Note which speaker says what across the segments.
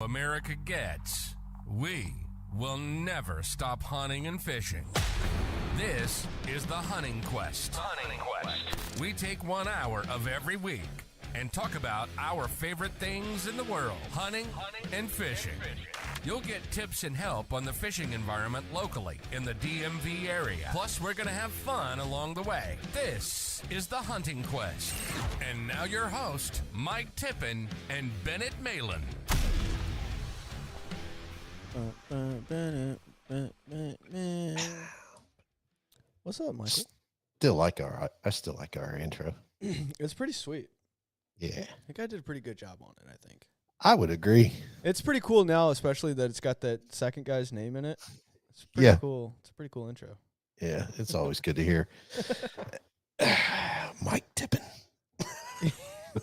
Speaker 1: America gets, we will never stop hunting and fishing. This is the Hunting Quest. Hunting Quest. We take 1 hour of every week and talk about our favorite things in the world, hunting and fishing. You'll get tips and help on the fishing environment locally in the DMV area. Plus, we're going to have fun along the way. This is the Hunting Quest. And now your host, Mike Tippin and Bennett Malin.
Speaker 2: What's up, Michael?
Speaker 3: I still like our intro.
Speaker 2: It's pretty sweet.
Speaker 3: Yeah.
Speaker 2: I think I did a pretty good job on it, I think.
Speaker 3: I would agree.
Speaker 2: It's pretty cool now, especially that it's got that second guy's name in it. It's pretty cool. It's a pretty cool intro.
Speaker 3: Yeah, it's always good to hear. Mike Tippin.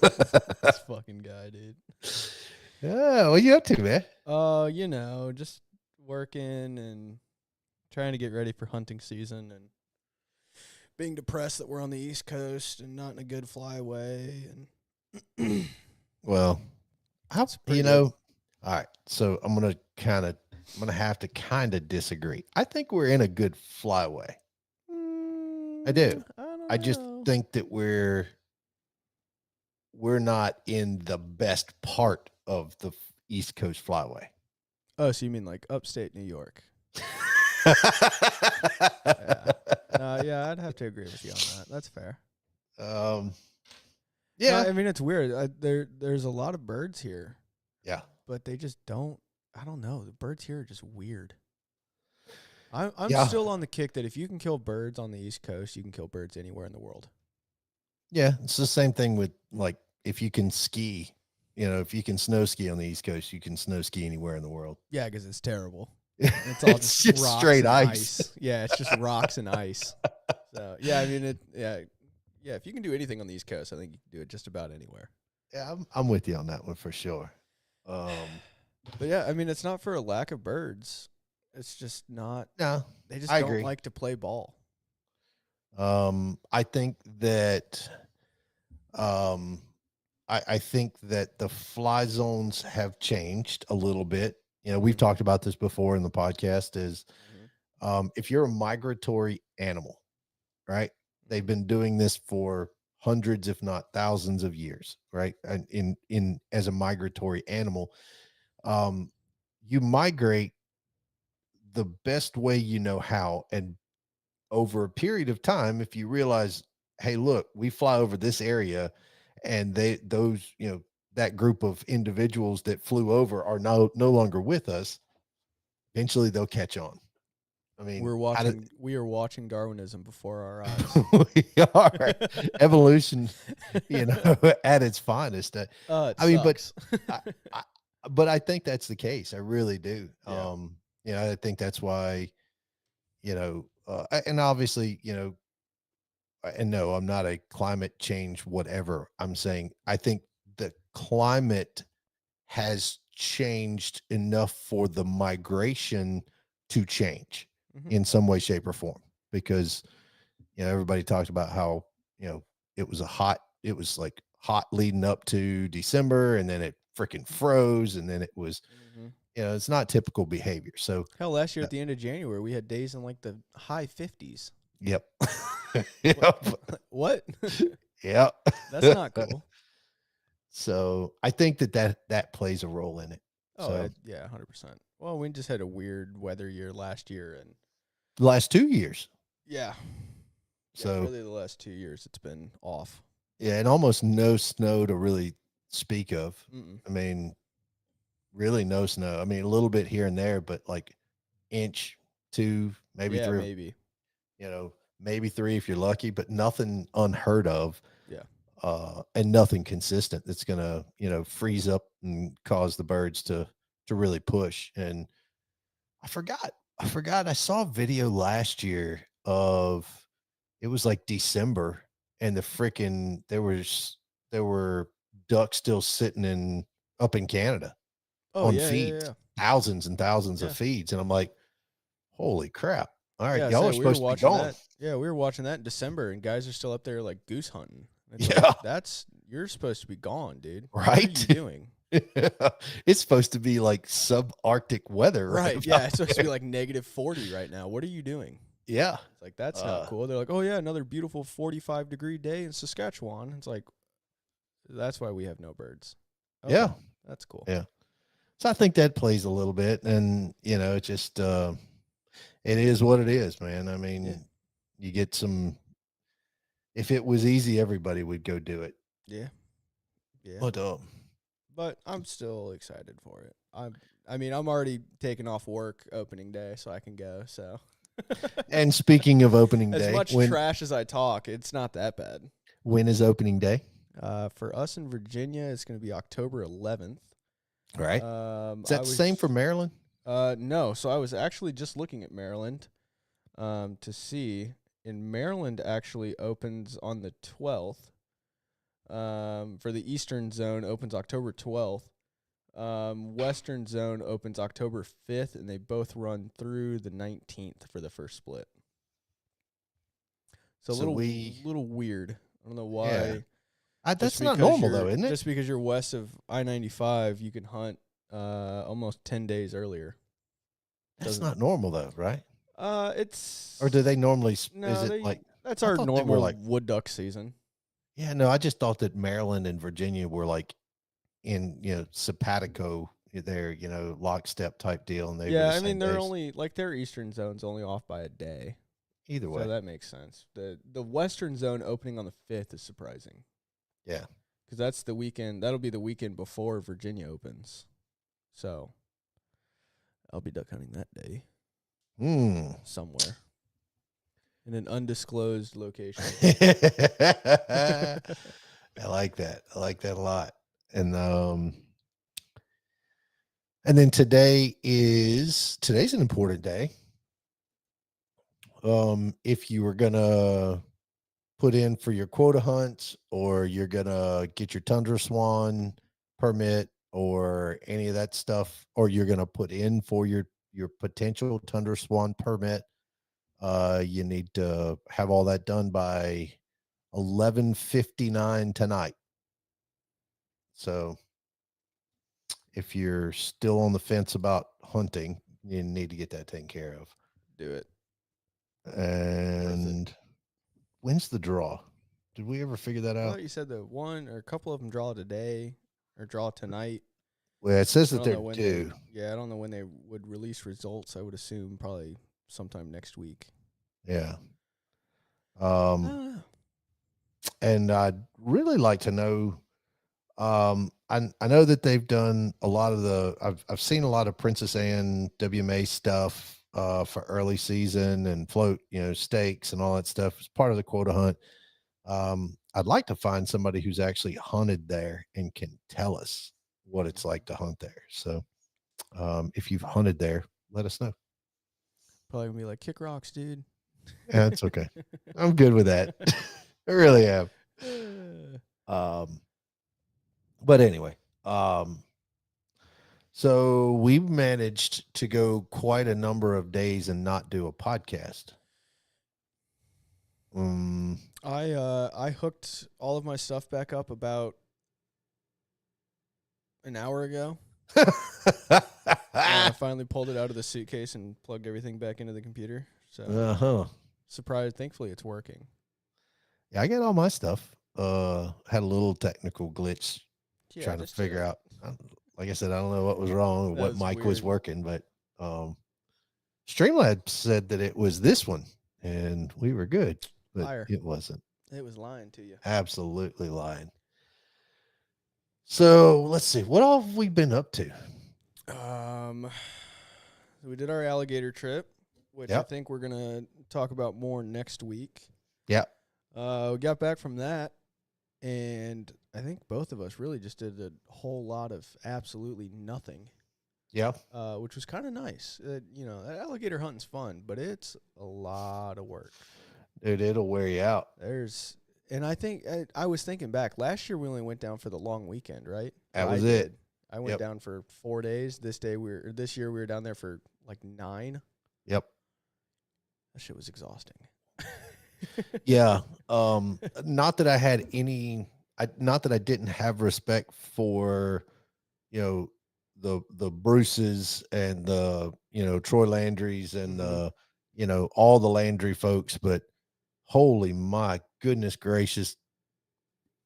Speaker 2: This fucking guy, dude.
Speaker 3: Yeah, what you up to, man?
Speaker 2: Just working and trying to get ready for hunting season and being depressed that we're on the East Coast and not in a good flyway. And
Speaker 3: Well, all right. So I'm gonna have to kind of disagree. I think we're in a good flyway. I do. I just think that we're not in the best part of the East Coast flyway.
Speaker 2: Oh, so you mean like upstate New York? Yeah, I'd have to agree with you on that. That's fair.
Speaker 3: Yeah.
Speaker 2: I mean, it's weird. There's a lot of birds here.
Speaker 3: Yeah.
Speaker 2: But they just don't. I don't know. The birds here are just weird. I'm still on the kick that if you can kill birds on the East Coast, you can kill birds anywhere in the world.
Speaker 3: Yeah, it's the same thing with like if you can ski. If you can snow ski on the East Coast, you can snow ski anywhere in the world.
Speaker 2: Yeah, because it's terrible. It's all just rocks
Speaker 3: straight
Speaker 2: and
Speaker 3: ice.
Speaker 2: Yeah, it's just rocks and ice. So yeah, I mean yeah. If you can do anything on the East Coast, I think you can do it just about anywhere.
Speaker 3: Yeah, I'm with you on that one for sure.
Speaker 2: But yeah, I mean, it's not for a lack of birds. It's just not.
Speaker 3: No,
Speaker 2: they just
Speaker 3: I
Speaker 2: don't
Speaker 3: agree.
Speaker 2: like to play ball.
Speaker 3: I think that, I think that the fly zones have changed a little bit. We've talked about this before in the podcast. If you're a migratory animal, right? They've been doing this for hundreds, if not thousands of years, right? And in as a migratory animal, you migrate the best way you know how, and over a period of time, if you realize, hey, look, we fly over this area, and that group of individuals that flew over are no longer with us, eventually they'll catch on. I mean,
Speaker 2: we are watching Darwinism before our eyes.
Speaker 3: We are evolution, at its finest.
Speaker 2: Sucks.
Speaker 3: But I think that's the case. I really do.
Speaker 2: Yeah.
Speaker 3: I think that's why, and obviously, and no, I'm not a climate change, whatever. I'm saying, I think the climate has changed enough for the migration to change in some way, shape, or form, because, everybody talked about how, it was like hot leading up to December, and then it freaking froze, and then it was, it's not typical behavior. So
Speaker 2: hell, last year at the end of January, we had days in like the high 50s.
Speaker 3: Yep. Yep.
Speaker 2: What?
Speaker 3: Yep.
Speaker 2: That's not cool.
Speaker 3: So I think that plays a role in it.
Speaker 2: Oh,
Speaker 3: so,
Speaker 2: yeah, 100%. Well, we just had a weird weather year last year, and
Speaker 3: the last 2 years.
Speaker 2: Yeah.
Speaker 3: So
Speaker 2: really the last 2 years it's been off.
Speaker 3: Yeah, and almost no snow to really speak of. I mean, really no snow. I mean, a little bit here and there, but like inch, 2, maybe 3.
Speaker 2: Maybe.
Speaker 3: Maybe 3 if you're lucky, but nothing unheard of.
Speaker 2: Yeah.
Speaker 3: And nothing consistent that's gonna, freeze up and cause the birds to really push. And I forgot. I saw a video last year of, it was like December, and there were ducks still sitting up in Canada on feeds, thousands and thousands of feeds. And I'm like, holy crap. All right. Y'all are supposed to be gone.
Speaker 2: Yeah. We were watching that in December, and guys are still up there like goose hunting.
Speaker 3: Yeah.
Speaker 2: You're supposed to be gone, dude.
Speaker 3: Right.
Speaker 2: What are you doing?
Speaker 3: It's supposed to be like subarctic weather, right?
Speaker 2: Right. Yeah.
Speaker 3: about
Speaker 2: It's supposed to
Speaker 3: there.
Speaker 2: be like -40 right now. What are you doing?
Speaker 3: Yeah.
Speaker 2: It's like, that's not cool. They're like, oh, yeah, another beautiful 45-degree day in Saskatchewan. It's like, that's why we have no birds. Okay.
Speaker 3: Yeah.
Speaker 2: That's cool.
Speaker 3: Yeah. So I think that plays a little bit, and it's just it is what it is, man. I mean,
Speaker 2: Yeah.
Speaker 3: you get some. If it was easy, everybody would go do it.
Speaker 2: Yeah. Yeah.
Speaker 3: But
Speaker 2: I'm still excited for it. I mean, I'm already taking off work opening day so I can go. So
Speaker 3: and speaking of opening
Speaker 2: as
Speaker 3: day,
Speaker 2: much trash as I talk, it's not that bad.
Speaker 3: when is opening day?
Speaker 2: For us in Virginia, it's going to be October 11th.
Speaker 3: Right. Is that the same for Maryland?
Speaker 2: No. So I was actually just looking at Maryland to see. In Maryland, actually opens on the 12th. For the Eastern Zone, opens October 12th. Western Zone opens October 5th, and they both run through the 19th for the first split. So a little weird. I don't know why.
Speaker 3: Yeah. That's not normal, though, isn't it?
Speaker 2: Just because you're west of I-95, you can hunt almost 10 days earlier.
Speaker 3: That's not normal, though, right?
Speaker 2: It's
Speaker 3: Or do they normally?
Speaker 2: no,
Speaker 3: Is it like
Speaker 2: that's our
Speaker 3: thought they were
Speaker 2: normal
Speaker 3: like
Speaker 2: wood duck season.
Speaker 3: Yeah, no, I just thought that Maryland and Virginia were like in simpatico there, lockstep type deal, and they were
Speaker 2: Yeah,
Speaker 3: the
Speaker 2: I
Speaker 3: same
Speaker 2: mean they're
Speaker 3: days.
Speaker 2: only like their Eastern Zone's only off by a day,
Speaker 3: Either way,
Speaker 2: so that makes sense. The Western Zone opening on the 5th is surprising.
Speaker 3: yeah.
Speaker 2: Because that's the weekend. That'll be the weekend before Virginia opens. So I'll be duck hunting that day somewhere in an undisclosed location.
Speaker 3: I like that. I like that a lot. And then today's an important day. If you were gonna put in for your quota hunts, or you're gonna get your tundra swan permit, or any of that stuff, or you're gonna put in for your potential tundra swan permit, you need to have all that done by 11:59 tonight. So if you're still on the fence about hunting, you need to get that taken care of.
Speaker 2: Do it.
Speaker 3: And when's the draw? Did we ever figure that
Speaker 2: I
Speaker 3: out?
Speaker 2: thought you said that one or a couple of them draw today or draw tonight.
Speaker 3: Well, it says
Speaker 2: I
Speaker 3: that
Speaker 2: don't
Speaker 3: they're
Speaker 2: know when
Speaker 3: due.
Speaker 2: I don't know when they would release results. I would assume probably sometime next week.
Speaker 3: Yeah.
Speaker 2: I don't know.
Speaker 3: And I'd really like to know. I know that they've done a lot of I've seen a lot of Princess Anne WMA stuff for early season and float, stakes and all that stuff as part of the quota hunt. I'd like to find somebody who's actually hunted there and can tell us what it's like to hunt there. So if you've hunted there, let us know.
Speaker 2: Probably gonna be like, kick rocks, dude.
Speaker 3: Yeah, it's okay. I'm good with that. I really am. But anyway, so we've managed to go quite a number of days and not do a podcast.
Speaker 2: I hooked all of my stuff back up about an hour ago. I finally pulled it out of the suitcase and plugged everything back into the computer. So surprised. Thankfully, it's working.
Speaker 3: Yeah, I got all my stuff. Had a little technical glitch trying to figure out. Like I said, I don't know what was wrong or what mic was working, but Streamlabs said that it was this one, and we were good, but it wasn't.
Speaker 2: It was lying to you.
Speaker 3: Absolutely lying. So let's see. What all have we been up to?
Speaker 2: We did our alligator trip, which I think we're gonna talk about more next week.
Speaker 3: Yeah.
Speaker 2: We got back from that, and I think both of us really just did a whole lot of absolutely nothing.
Speaker 3: Yeah.
Speaker 2: Which was kind of nice. That alligator hunting's fun, but it's a lot of work.
Speaker 3: Dude, it'll wear you out.
Speaker 2: And I think I was thinking back. Last year we only went down for the long weekend, right?
Speaker 3: That was it.
Speaker 2: I went down for 4 days. This year we were down there for like 9.
Speaker 3: Yep.
Speaker 2: That shit was exhausting.
Speaker 3: Yeah. Not that I had not that I didn't have respect for you know, the Bruces and the, you know, Troy Landrys and the, you know, all the Landry folks, but holy my goodness gracious.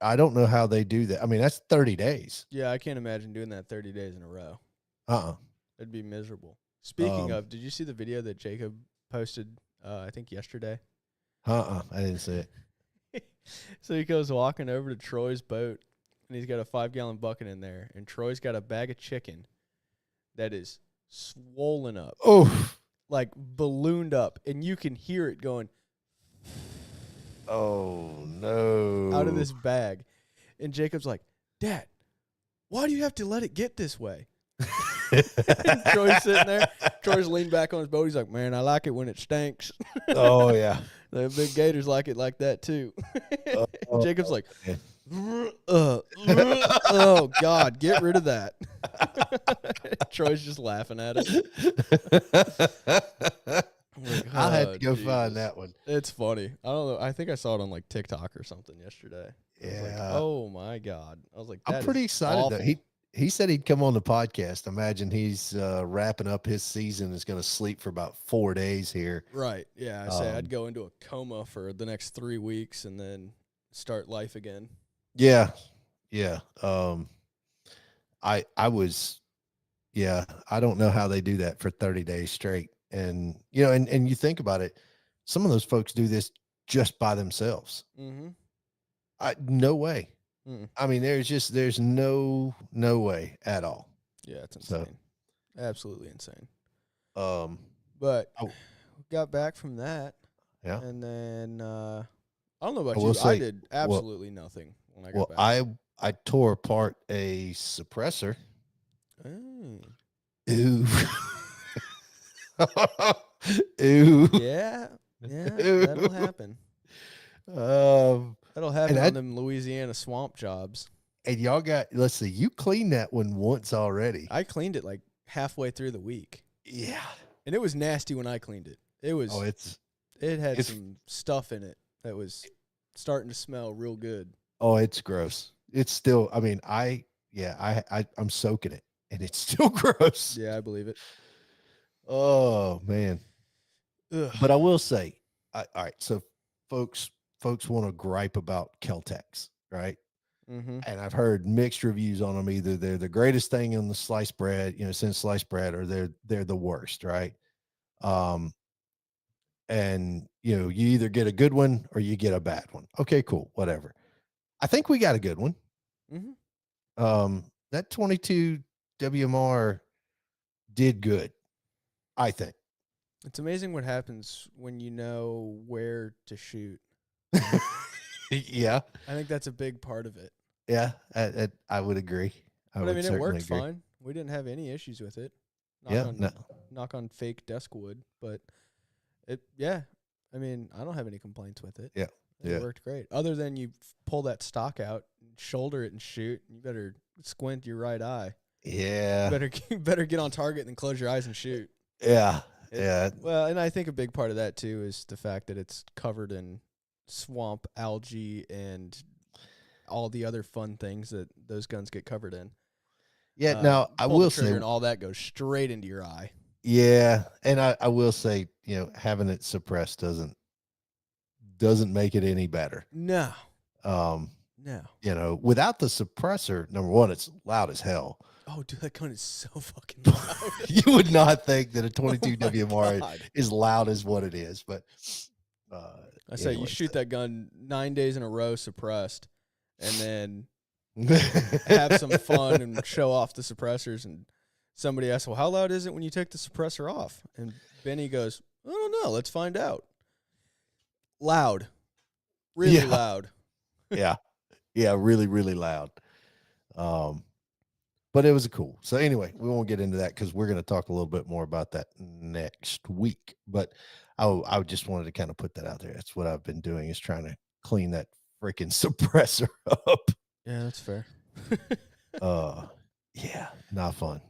Speaker 3: I don't know how they do that. I mean, that's 30 days.
Speaker 2: Yeah, I can't imagine doing that 30 days in a row.
Speaker 3: Uh-uh.
Speaker 2: It'd be miserable. Speaking of, did you see the video that Jacob posted, I think yesterday?
Speaker 3: I didn't see it.
Speaker 2: So he goes walking over to Troy's boat, and he's got a 5-gallon bucket in there, and Troy's got a bag of chicken that is swollen up.
Speaker 3: Oh,
Speaker 2: Like ballooned up, and you can hear it going
Speaker 3: oh no.
Speaker 2: out of this bag. And Jacob's like, Dad, why do you have to let it get this way? And Troy's sitting there. Troy's leaned back on his boat. He's like, man, I like it when it stinks.
Speaker 3: Oh yeah.
Speaker 2: The big gators like it like that too. And Jacob's like,
Speaker 3: yeah.
Speaker 2: oh God, get rid of that. Troy's just laughing at it. Like,
Speaker 3: I'll have to go
Speaker 2: Jesus.
Speaker 3: find that one.
Speaker 2: It's funny. I don't know. I think I saw it on like TikTok or something yesterday. I was like,
Speaker 3: Yeah.
Speaker 2: oh my God. I was like,
Speaker 3: I'm pretty excited
Speaker 2: awful.
Speaker 3: though. He said he'd come on the podcast. Imagine he's wrapping up his season, is going to sleep for about 4 days here.
Speaker 2: Right. Yeah. I say I'd go into a coma for the next 3 weeks and then start life again.
Speaker 3: Yeah. Yeah. I was, yeah, I don't know how they do that for 30 days straight. And, you know, and you think about it, some of those folks do this just by themselves.
Speaker 2: Mm-hmm.
Speaker 3: No way.
Speaker 2: Mm.
Speaker 3: I mean, there's no way at all.
Speaker 2: Yeah, it's insane. Absolutely insane. But
Speaker 3: oh.
Speaker 2: got back from that.
Speaker 3: Yeah.
Speaker 2: And then I don't know about
Speaker 3: I will
Speaker 2: you.
Speaker 3: say,
Speaker 2: I did absolutely nothing when I got back.
Speaker 3: I tore apart a suppressor.
Speaker 2: Oh.
Speaker 3: Ooh. Ooh.
Speaker 2: Yeah. Yeah, that'll happen. That'll happen on them Louisiana swamp jobs.
Speaker 3: And y'all got, let's see, you cleaned that one once already.
Speaker 2: I cleaned it like halfway through the week.
Speaker 3: Yeah.
Speaker 2: And it was nasty when I cleaned it. It was.
Speaker 3: Oh,
Speaker 2: it had some stuff in it that was starting to smell real good.
Speaker 3: Oh, it's gross. It's still, I mean, I'm soaking it and it's still gross.
Speaker 2: Yeah, I believe it.
Speaker 3: Oh man. Ugh. But I will say, all right. So folks want to gripe about Keltex, right?
Speaker 2: Mm-hmm.
Speaker 3: And I've heard mixed reviews on them. Either they're the greatest thing in the sliced bread, you know, since sliced bread, or they're the worst, right? And you know, you either get a good one or you get a bad one. Okay, cool, whatever. I think we got a good one.
Speaker 2: Mm-hmm.
Speaker 3: That 22 WMR did good, I think.
Speaker 2: It's amazing what happens when you know where to shoot.
Speaker 3: Yeah.
Speaker 2: I think that's a big part of it.
Speaker 3: Yeah, I would agree.
Speaker 2: I mean, it worked fine. We didn't have any issues with it. Knock on fake desk wood, but I mean, I don't have any complaints with it.
Speaker 3: Yeah.
Speaker 2: It worked great. Other than you pull that stock out, shoulder it, and shoot. You better squint your right eye.
Speaker 3: Yeah.
Speaker 2: You better get on target and close your eyes and shoot.
Speaker 3: Yeah.
Speaker 2: Well, and I think a big part of that too is the fact that it's covered in swamp, algae, and all the other fun things that those guns get covered in.
Speaker 3: Yeah. Now I will say,
Speaker 2: and all that goes straight into your eye.
Speaker 3: Yeah, and I will say, you know, having it suppressed doesn't make it any better.
Speaker 2: No.
Speaker 3: No. You know, without the suppressor, number one, it's loud as hell.
Speaker 2: Oh, dude, that gun is so fucking loud.
Speaker 3: You would not think that a 22 WMR is loud as what it is, but
Speaker 2: I say you shoot that gun 9 days in a row suppressed, and then have some fun and show off the suppressors. And somebody asks, well, how loud is it when you take the suppressor off? And Benny goes, I don't know. Let's find out. Loud. Really loud.
Speaker 3: Yeah. Yeah, really, really loud. But it was cool. So anyway, we won't get into that because we're going to talk a little bit more about that next week. But I just wanted to kind of put that out there. That's what I've been doing, is trying to clean that freaking suppressor up.
Speaker 2: Yeah, that's fair.
Speaker 3: Yeah, not fun.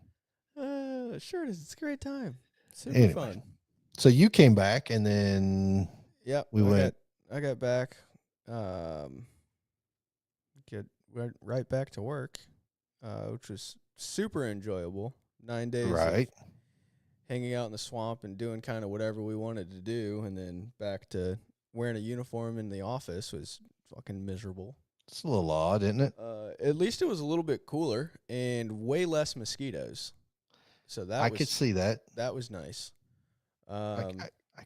Speaker 2: Sure it is. It's a great time. Super fun.
Speaker 3: So you came back, and then
Speaker 2: I got back. Went right back to work, which was super enjoyable. 9 days of
Speaker 3: Right.
Speaker 2: hanging out in the swamp and doing kind of whatever we wanted to do, and then back to wearing a uniform in the office was fucking miserable.
Speaker 3: It's a little odd, isn't it?
Speaker 2: At least it was a little bit cooler and way less mosquitoes. So
Speaker 3: I could see that.
Speaker 2: that was nice.
Speaker 3: I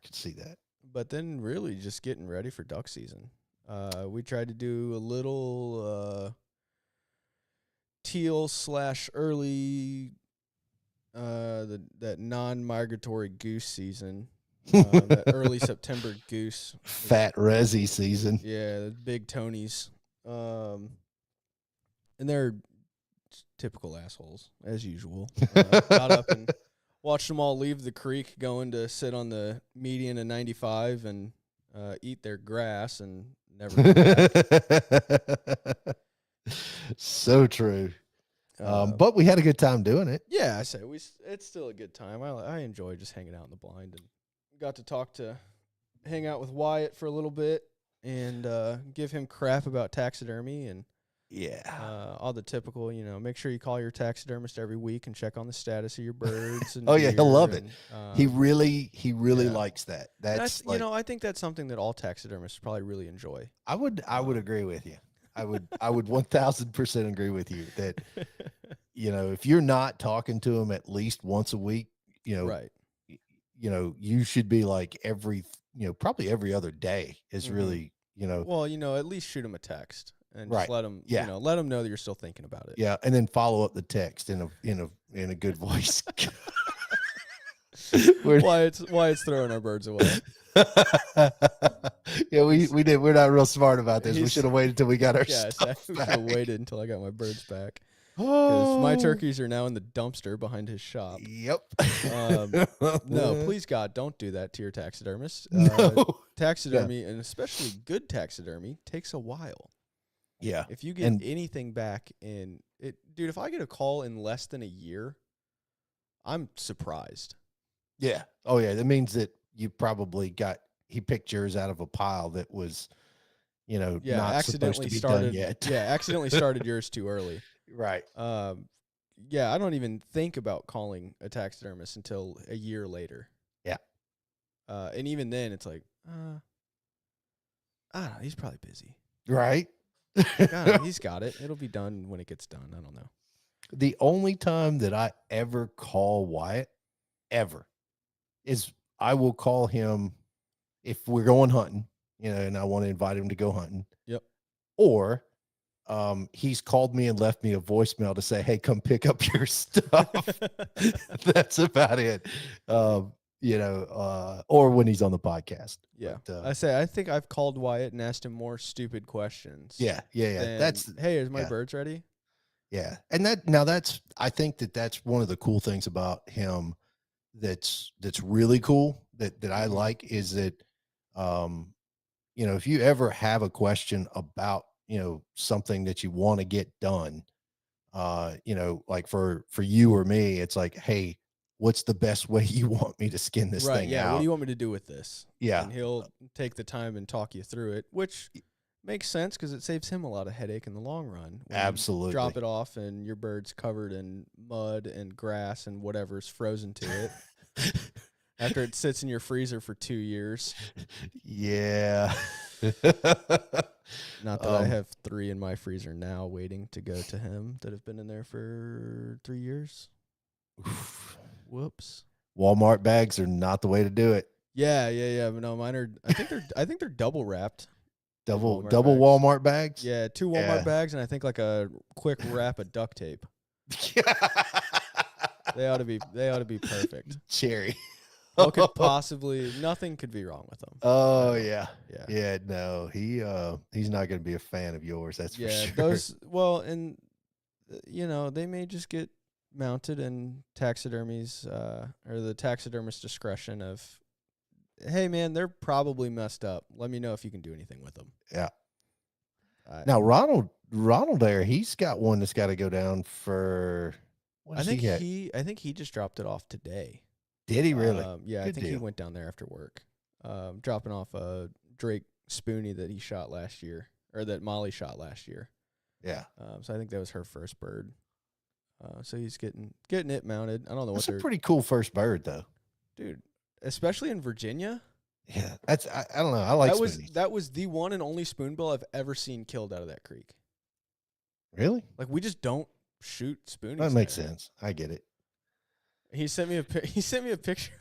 Speaker 3: could see that.
Speaker 2: But then really just getting ready for duck season. We tried to do a little teal / early that non-migratory goose season. That early September goose.
Speaker 3: Fat resi season.
Speaker 2: Yeah, the big Tonys. And they're typical assholes, as usual. Got up and watched them all leave the creek, going to sit on the median of 95 and eat their grass and never come back.
Speaker 3: So true. But we had a good time doing it.
Speaker 2: Yeah, I say it's still a good time. I enjoy just hanging out in the blind, and got to hang out with Wyatt for a little bit and give him crap about taxidermy and all the typical, make sure you call your taxidermist every week and check on the status of your birds. And
Speaker 3: Oh yeah, he'll love it.
Speaker 2: And,
Speaker 3: He really
Speaker 2: yeah.
Speaker 3: likes that. That's like,
Speaker 2: I think that's something that all taxidermists probably really enjoy.
Speaker 3: I would agree with you. I would 1000% agree with you that if you're not talking to him at least once a week,
Speaker 2: Right.
Speaker 3: You should be like probably every other day is really,
Speaker 2: Well, at least shoot him a text and
Speaker 3: Right.
Speaker 2: just let him,
Speaker 3: Yeah.
Speaker 2: let him know that you're still thinking about it.
Speaker 3: yeah, and then follow up the text in a good voice.
Speaker 2: Wyatt's throwing our birds away.
Speaker 3: Yeah, we did. We're not real smart about this. We should have waited till we got our
Speaker 2: Yeah,
Speaker 3: stuff
Speaker 2: we should
Speaker 3: back.
Speaker 2: have waited until I got my birds back. Because my turkeys are now in the dumpster behind his shop.
Speaker 3: Yep.
Speaker 2: No, please God, don't do that to your taxidermist.
Speaker 3: No.
Speaker 2: Taxidermy, and especially good taxidermy, takes a while.
Speaker 3: Yeah.
Speaker 2: If you get anything back dude, if I get a call in less than a year, I'm surprised.
Speaker 3: Yeah. Oh yeah. That means that you probably he picked yours out of a pile that was, not supposed to be done yet.
Speaker 2: Yeah, accidentally started yours too early.
Speaker 3: Right.
Speaker 2: Yeah, I don't even think about calling a taxidermist until a year later.
Speaker 3: Yeah.
Speaker 2: And even then, it's like, I don't know, he's probably busy.
Speaker 3: Right.
Speaker 2: He's got it. It'll be done when it gets done. I don't know.
Speaker 3: The only time that I ever call Wyatt, ever, is I will call him if we're going hunting, and I want to invite him to go hunting.
Speaker 2: Yep.
Speaker 3: Or he's called me and left me a voicemail to say, hey, come pick up your stuff. That's about it. Or when he's on the podcast.
Speaker 2: Yeah.
Speaker 3: But,
Speaker 2: I think I've called Wyatt and asked him more stupid questions.
Speaker 3: Yeah.
Speaker 2: Hey, is my birds ready?
Speaker 3: Yeah. And I think that's one of the cool things about him that's really cool that I like is that, if you ever have a question about, something that you want to get done, like for you or me, it's like, hey, what's the best way you want me to skin this thing out?
Speaker 2: What do you want me to do with this?
Speaker 3: Yeah.
Speaker 2: And he'll take the time and talk you through it, which makes sense because it saves him a lot of headache in the long run.
Speaker 3: Absolutely.
Speaker 2: Drop it off and your bird's covered in mud and grass and whatever's frozen to it. After it sits in your freezer for 2 years.
Speaker 3: Yeah.
Speaker 2: Not that I have 3 in my freezer now waiting to go to him that have been in there for 3 years. Whoops.
Speaker 3: Walmart bags are not the way to do it.
Speaker 2: Yeah. But no, mine are. I think they're double wrapped.
Speaker 3: Double
Speaker 2: bags.
Speaker 3: Walmart bags.
Speaker 2: Yeah, 2 Walmart bags, and I think like a quick wrap of duct tape. They ought to be perfect.
Speaker 3: Cherry.
Speaker 2: What could nothing could be wrong with them.
Speaker 3: Oh yeah.
Speaker 2: Yeah.
Speaker 3: No, he's not going to be a fan of yours. That's for sure.
Speaker 2: And they may just get mounted in taxidermies, or the taxidermist's discretion of, hey man, they're probably messed up. Let me know if you can do anything with them.
Speaker 3: Yeah. Now Ronald there, he's got one that's got to go down for.
Speaker 2: I think he just dropped it off today.
Speaker 3: Did he really?
Speaker 2: Yeah,
Speaker 3: Good
Speaker 2: I think he
Speaker 3: deal.
Speaker 2: went down there after work, dropping off a Drake Spoonie that he shot last year, or that Molly shot last year.
Speaker 3: Yeah.
Speaker 2: So I think that was her first bird. So he's getting it mounted. I don't know
Speaker 3: That's
Speaker 2: what they're
Speaker 3: a pretty cool first bird, though.
Speaker 2: dude, especially in Virginia.
Speaker 3: Yeah, that's I don't know. I like spoonies.
Speaker 2: That was the one and only spoonbill I've ever seen killed out of that creek.
Speaker 3: Really?
Speaker 2: Like we just don't shoot spoonies.
Speaker 3: That makes
Speaker 2: there.
Speaker 3: sense. I get it.
Speaker 2: He sent me a picture.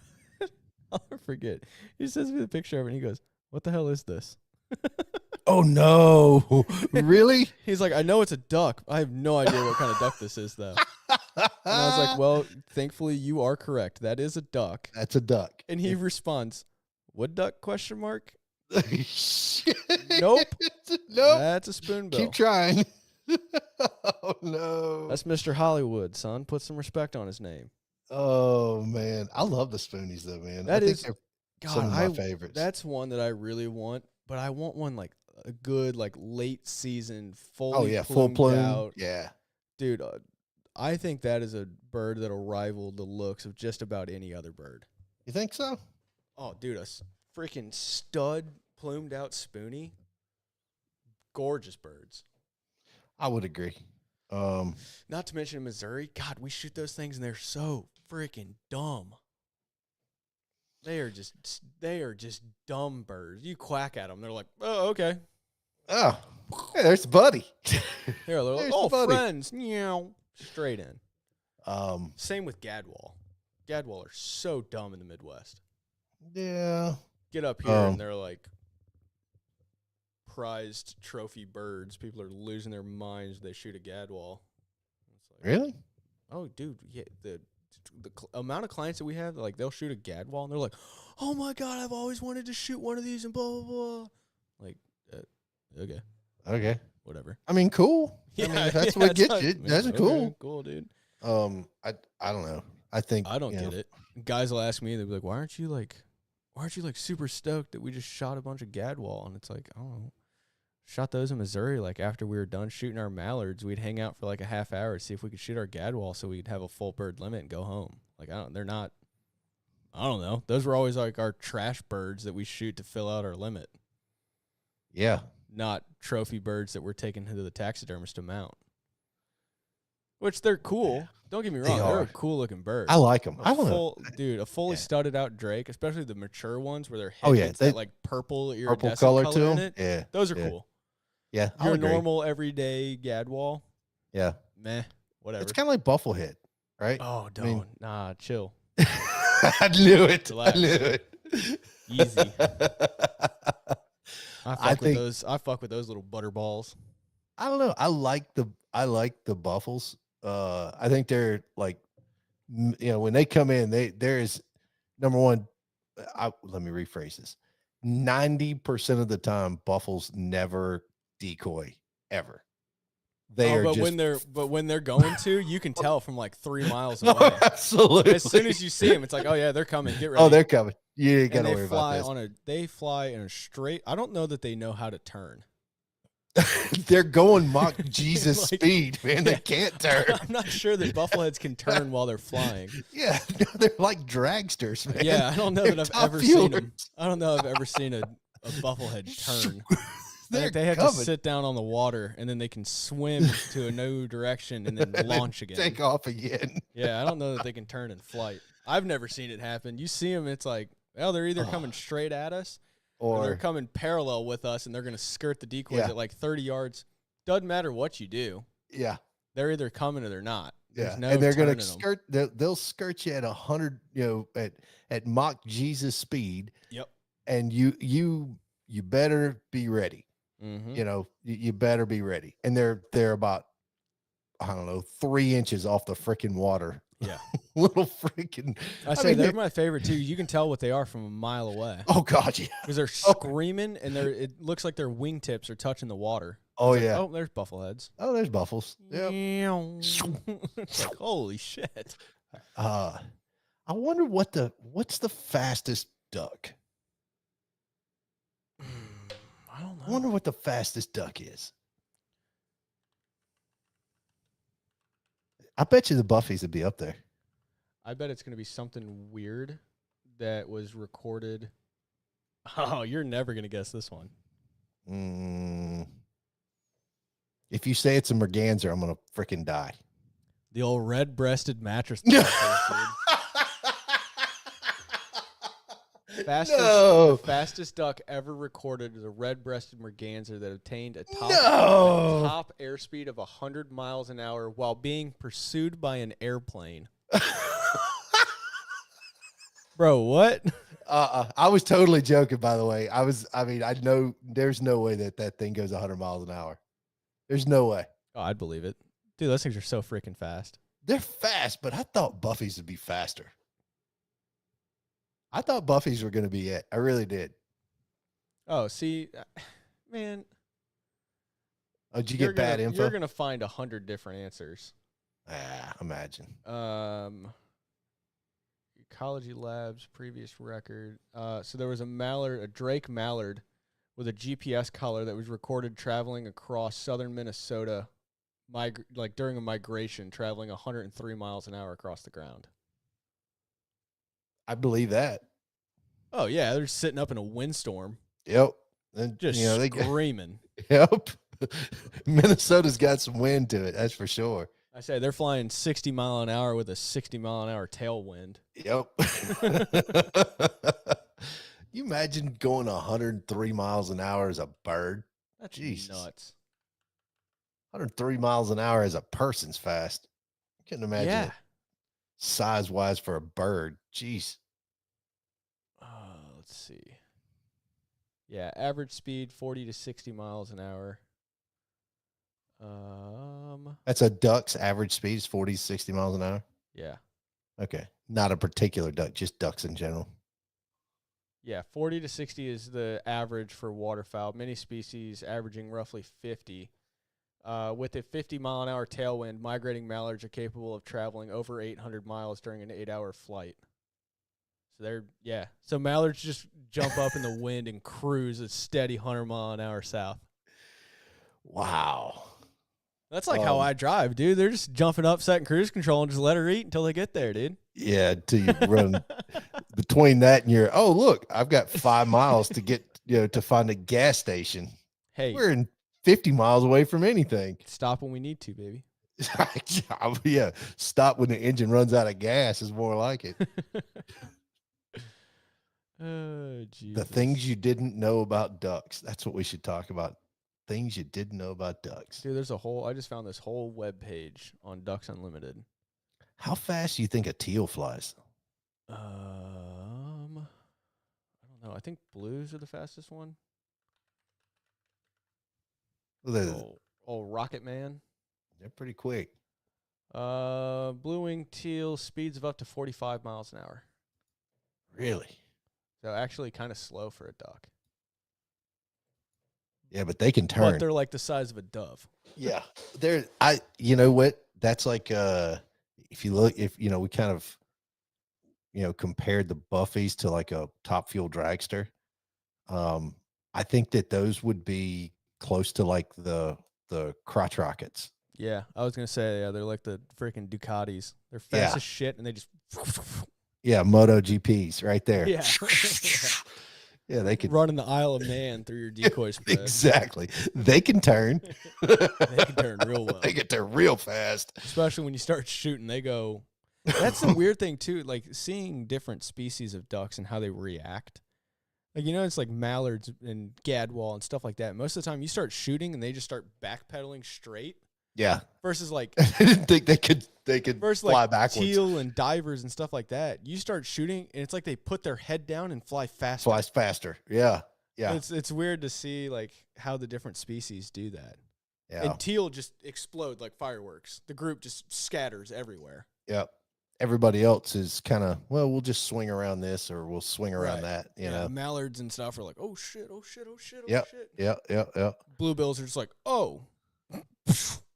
Speaker 2: I'll never forget. He sends me the picture of it and he goes, "What the hell is this?"
Speaker 3: Oh no! Really?
Speaker 2: He's like, "I know it's a duck. I have no idea what kind of duck this is, though." And I was like, "Well, thankfully you are correct. That is a duck."
Speaker 3: That's a duck.
Speaker 2: And he responds, "What duck?" Question mark. Nope.
Speaker 3: Nope.
Speaker 2: That's a spoonbill.
Speaker 3: Keep trying. Oh no.
Speaker 2: That's Mr. Hollywood, son. Put some respect on his name.
Speaker 3: Oh man, I love the spoonies though, man.
Speaker 2: That
Speaker 3: I
Speaker 2: is-
Speaker 3: think they're
Speaker 2: God,
Speaker 3: some of my favorites.
Speaker 2: That's one that I really want, but I want one like a good like late season full.
Speaker 3: Oh yeah, full plume.
Speaker 2: Out.
Speaker 3: Yeah,
Speaker 2: Dude, I think that is a bird that'll rival the looks of just about any other bird.
Speaker 3: you think so?
Speaker 2: Oh, dude, a freaking stud plumed out spoonie. Gorgeous birds.
Speaker 3: I would agree.
Speaker 2: Not to mention in Missouri, God, we shoot those things and they're so freaking dumb. They are just dumb birds. You quack at them, they're like, "Oh, okay."
Speaker 3: Oh, hey, there's Buddy.
Speaker 2: They're like,
Speaker 3: There's
Speaker 2: "Oh,
Speaker 3: Buddy."
Speaker 2: friends." Meow. Straight in.
Speaker 3: Um,
Speaker 2: Same with gadwall. Gadwall are so dumb in the Midwest.
Speaker 3: yeah.
Speaker 2: Get up here and they're like prized trophy birds. People are losing their minds. They shoot a gadwall. It's like,
Speaker 3: Really?
Speaker 2: oh, dude, yeah. The amount of clients that we have, like they'll shoot a gadwall and they're like, "Oh my God, I've always wanted to shoot one of these," and blah blah blah. Like, okay,
Speaker 3: Okay.
Speaker 2: whatever.
Speaker 3: I mean, cool. I mean, if that's what gets you. That's
Speaker 2: okay,
Speaker 3: cool.
Speaker 2: Cool, dude.
Speaker 3: I don't know. I think
Speaker 2: I don't get it. Guys will ask me, they'll be like, why aren't you like super stoked that we just shot a bunch of gadwall? And it's like, I don't know. Shot those in Missouri, like after we were done shooting our mallards, we'd hang out for like a half hour to see if we could shoot our gadwall so we'd have a full bird limit and go home. Like, I don't know. Those were always like our trash birds that we shoot to fill out our limit.
Speaker 3: Yeah.
Speaker 2: Not trophy birds that we're taking to the taxidermist to mount. Which they're cool. Yeah. Don't get me wrong. They're a cool looking bird.
Speaker 3: I like them. I don't know.
Speaker 2: Dude, a fully studded out drake, especially the mature ones where their head
Speaker 3: oh, yeah.
Speaker 2: gets that like purple iridescent
Speaker 3: color
Speaker 2: color
Speaker 3: to them.
Speaker 2: in it.
Speaker 3: Yeah.
Speaker 2: Those are cool.
Speaker 3: Yeah.
Speaker 2: Your normal everyday gadwall.
Speaker 3: Yeah.
Speaker 2: Meh. Whatever.
Speaker 3: It's kind of like bufflehead, right?
Speaker 2: Oh, don't. Nah, chill.
Speaker 3: I knew it.
Speaker 2: Relax.
Speaker 3: I knew it.
Speaker 2: Easy. I fuck with those little butter balls.
Speaker 3: I don't know. I like the buffles. I think they're like, when they come in, there is number one. Let me rephrase this. 90% of the time, buffles never decoy ever.
Speaker 2: When they're going to, you can tell from like 3 miles away.
Speaker 3: Oh, absolutely.
Speaker 2: As soon as you see them, it's like, oh yeah, they're coming. Get ready.
Speaker 3: Oh, they're coming. You ain't gotta worry about this.
Speaker 2: They fly in a straight. I don't know that they know how to turn.
Speaker 3: They're going mock Jesus speed, man. They can't turn.
Speaker 2: I'm not sure that buffleheads can turn while they're flying.
Speaker 3: Yeah, they're like dragsters, man.
Speaker 2: Yeah, I don't know that I've ever seen them. I don't know if I've ever seen a bufflehead turn. They have to sit down on the water and then they can swim to a new direction and then launch again.
Speaker 3: Take off again.
Speaker 2: Yeah, I don't know that they can turn in flight. I've never seen it happen. You see them, it's like, well, they're either coming straight at us or they're coming parallel with us and they're going to skirt the decoys at like 30 yards. Doesn't matter what you do.
Speaker 3: Yeah.
Speaker 2: They're either coming or they're not.
Speaker 3: Yeah. And they're going to skirt, they'll skirt you at 100, at mock Jesus speed.
Speaker 2: Yep.
Speaker 3: And you better be ready.
Speaker 2: Mm-hmm.
Speaker 3: You better be ready. And they're about, I don't know, 3 inches off the freaking water.
Speaker 2: Yeah.
Speaker 3: Little freaking.
Speaker 2: They're my favorite too. You can tell what they are from a mile away.
Speaker 3: Oh God, yeah.
Speaker 2: Because they're screaming and it looks like their wingtips are touching the water.
Speaker 3: Oh yeah.
Speaker 2: Oh, there's buffleheads.
Speaker 3: Oh, there's buffles. Yeah.
Speaker 2: It's like, holy shit.
Speaker 3: I wonder what's the fastest duck?
Speaker 2: I don't know.
Speaker 3: I wonder what the fastest duck is. I bet you the Buffies would be up there.
Speaker 2: I bet it's going to be something weird that was recorded. Oh, you're never going to guess this one.
Speaker 3: If you say it's a merganser, I'm going to freaking die.
Speaker 2: The old red-breasted mattress.
Speaker 3: No.
Speaker 2: The fastest duck ever recorded is a red-breasted merganser that obtained a top airspeed of 100 miles an hour while being pursued by an airplane. Bro, what?
Speaker 3: I was totally joking, by the way. I know there's no way that thing goes 100 miles an hour. There's no way.
Speaker 2: Oh, I'd believe it. Dude, those things are so freaking fast.
Speaker 3: They're fast, but I thought Buffy's would be faster. I thought Buffy's were going to be it. I really did.
Speaker 2: Oh, see, man.
Speaker 3: Oh, did you get bad info?
Speaker 2: You're going to find 100 different answers.
Speaker 3: Imagine.
Speaker 2: Ecology Labs, previous record. So there was a Drake mallard with a GPS collar that was recorded traveling across southern Minnesota, during a migration, traveling 103 miles an hour across the ground.
Speaker 3: I believe that.
Speaker 2: Oh, yeah. They're sitting up in a windstorm.
Speaker 3: Yep. And,
Speaker 2: just screaming.
Speaker 3: Yep. Minnesota's got some wind to it. That's for sure.
Speaker 2: I say they're flying 60 mile an hour with a 60 mile an hour tailwind.
Speaker 3: Yep. You imagine going 103 miles an hour as a bird?
Speaker 2: That's nuts.
Speaker 3: 103 miles an hour as a person's fast. I couldn't imagine it size-wise for a bird. Jeez.
Speaker 2: Let's see. Yeah, average speed 40 to 60 miles an hour.
Speaker 3: That's a duck's average speed is 40 to 60 miles an hour?
Speaker 2: Yeah.
Speaker 3: Okay. Not a particular duck, just ducks in general.
Speaker 2: Yeah, 40 to 60 is the average for waterfowl. Many species averaging roughly 50. With a 50-mile-an-hour tailwind, migrating mallards are capable of traveling over 800 miles during an 8-hour flight. So mallards just jump up in the wind and cruise a steady 100-mile-an-hour south.
Speaker 3: Wow.
Speaker 2: That's like how I drive, dude. They're just jumping up, setting cruise control, and just let her eat until they get there, dude.
Speaker 3: Yeah, until you run between that and look, I've got 5 miles to get, to find a gas station.
Speaker 2: Hey.
Speaker 3: We're in 50 miles away from anything.
Speaker 2: Stop when we need to, baby.
Speaker 3: Yeah, stop when the engine runs out of gas is more like it.
Speaker 2: Oh, Jesus.
Speaker 3: The things you didn't know about ducks. That's what we should talk about. Things you didn't know about ducks.
Speaker 2: Dude, I just found this whole web page on Ducks Unlimited.
Speaker 3: How fast do you think a teal flies?
Speaker 2: I don't know. I think blues are the fastest one. Rocket Man.
Speaker 3: They're pretty quick.
Speaker 2: Blue-winged teal speeds of up to 45 miles an hour.
Speaker 3: Really?
Speaker 2: So actually kind of slow for a duck.
Speaker 3: Yeah, but they can turn.
Speaker 2: But they're like the size of a dove.
Speaker 3: Yeah. You know what? That's like, if we kind of, compared the Buffies to like a Top Fuel dragster. I think that those would be close to like the crotch rockets.
Speaker 2: Yeah. I was going to say, they're like the freaking Ducatis. They're fast as shit and they just.
Speaker 3: Yeah. Moto GPs right there.
Speaker 2: Yeah.
Speaker 3: Yeah, they could
Speaker 2: running the Isle of Man through your decoy spread.
Speaker 3: Exactly. They can turn.
Speaker 2: They can turn real well.
Speaker 3: They can turn real fast.
Speaker 2: Especially when you start shooting, they go. That's the weird thing too, like seeing different species of ducks and how they react. Like, it's like mallards and gadwall and stuff like that. Most of the time you start shooting and they just start backpedaling straight.
Speaker 3: Yeah.
Speaker 2: Versus like
Speaker 3: I didn't think they could
Speaker 2: versus
Speaker 3: fly
Speaker 2: like
Speaker 3: backwards.
Speaker 2: Teal and divers and stuff like that. You start shooting and it's like they put their head down and fly faster.
Speaker 3: Flies faster. Yeah. Yeah.
Speaker 2: It's weird to see like how the different species do that.
Speaker 3: Yeah.
Speaker 2: And teal just explode like fireworks. The group just scatters everywhere.
Speaker 3: Yep. Everybody else is kind of, we'll just swing around this or we'll swing around that. You know,
Speaker 2: mallards and stuff are like, oh shit, oh shit, oh shit, oh
Speaker 3: yep.
Speaker 2: shit.
Speaker 3: Yep.
Speaker 2: Bluebills are just like, oh.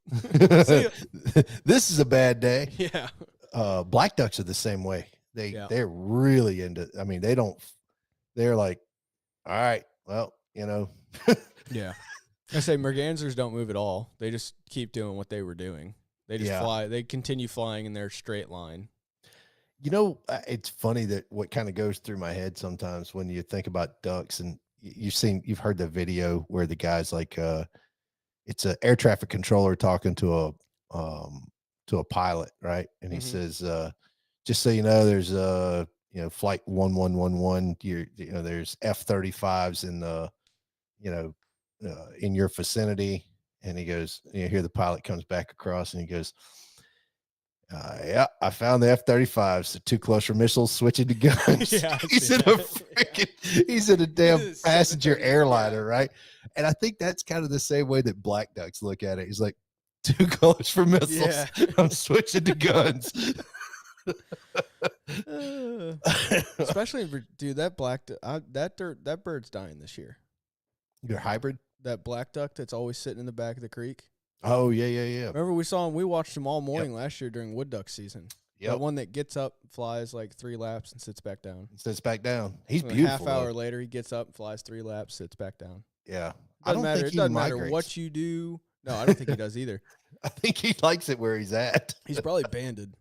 Speaker 3: This is a bad day.
Speaker 2: Yeah.
Speaker 3: Black ducks are the same way. They're really into, they're like, all right, well,
Speaker 2: Yeah. I say mergansers don't move at all. They just keep doing what they were doing. They just fly. They continue flying in their straight line.
Speaker 3: It's funny that what kind of goes through my head sometimes when you think about ducks, and you've heard the video where the guy's like, it's an air traffic controller talking to to a pilot, right? And he
Speaker 2: Mhm.
Speaker 3: says, just so you know, there's flight 1111. There's F-35s in the in your vicinity. And he goes, here the pilot comes back across and he goes, yeah, I found the F-35s. They're too close for missiles. Switching to guns.
Speaker 2: Yeah, I've
Speaker 3: he's
Speaker 2: seen
Speaker 3: in a
Speaker 2: that.
Speaker 3: he's in a damn
Speaker 2: It is
Speaker 3: passenger
Speaker 2: 730,
Speaker 3: airliner,
Speaker 2: yeah.
Speaker 3: right? And I think that's kind of the same way that black ducks look at it. He's like, too close for missiles.
Speaker 2: Yeah.
Speaker 3: I'm switching to guns.
Speaker 2: Especially dude, that that bird's dying this year.
Speaker 3: Your hybrid?
Speaker 2: That black duck that's always sitting in the back of the creek.
Speaker 3: Oh yeah.
Speaker 2: Remember we watched him all morning last year during wood duck season.
Speaker 3: Yep.
Speaker 2: That one that gets up, flies like 3 laps, and sits back down.
Speaker 3: Sits back down. He's
Speaker 2: And
Speaker 3: beautiful.
Speaker 2: A half hour later, he gets up, flies 3 laps, sits back down.
Speaker 3: Yeah.
Speaker 2: Doesn't matter. It doesn't matter what you do. No, I don't think he does either.
Speaker 3: I think he likes it where he's at.
Speaker 2: He's probably banded.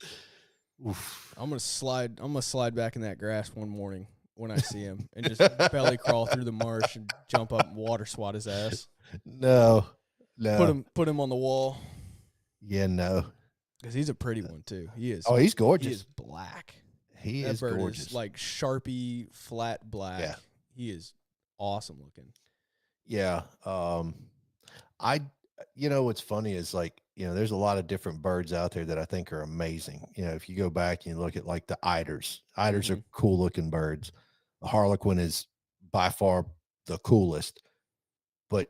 Speaker 3: Oof.
Speaker 2: I'm gonna slide back in that grass one morning when I see him and just belly crawl through the marsh and jump up and water swat his ass.
Speaker 3: No.
Speaker 2: Put him on the wall.
Speaker 3: Yeah, no.
Speaker 2: Because he's a pretty one too. He is.
Speaker 3: Oh, he's gorgeous.
Speaker 2: He is black.
Speaker 3: That bird gorgeous.
Speaker 2: Is like Sharpie flat black.
Speaker 3: Yeah.
Speaker 2: He is awesome looking.
Speaker 3: Yeah. What's funny is there's a lot of different birds out there that I think are amazing. If you go back and you look at like the eiders are cool looking birds. The harlequin is by far the coolest. But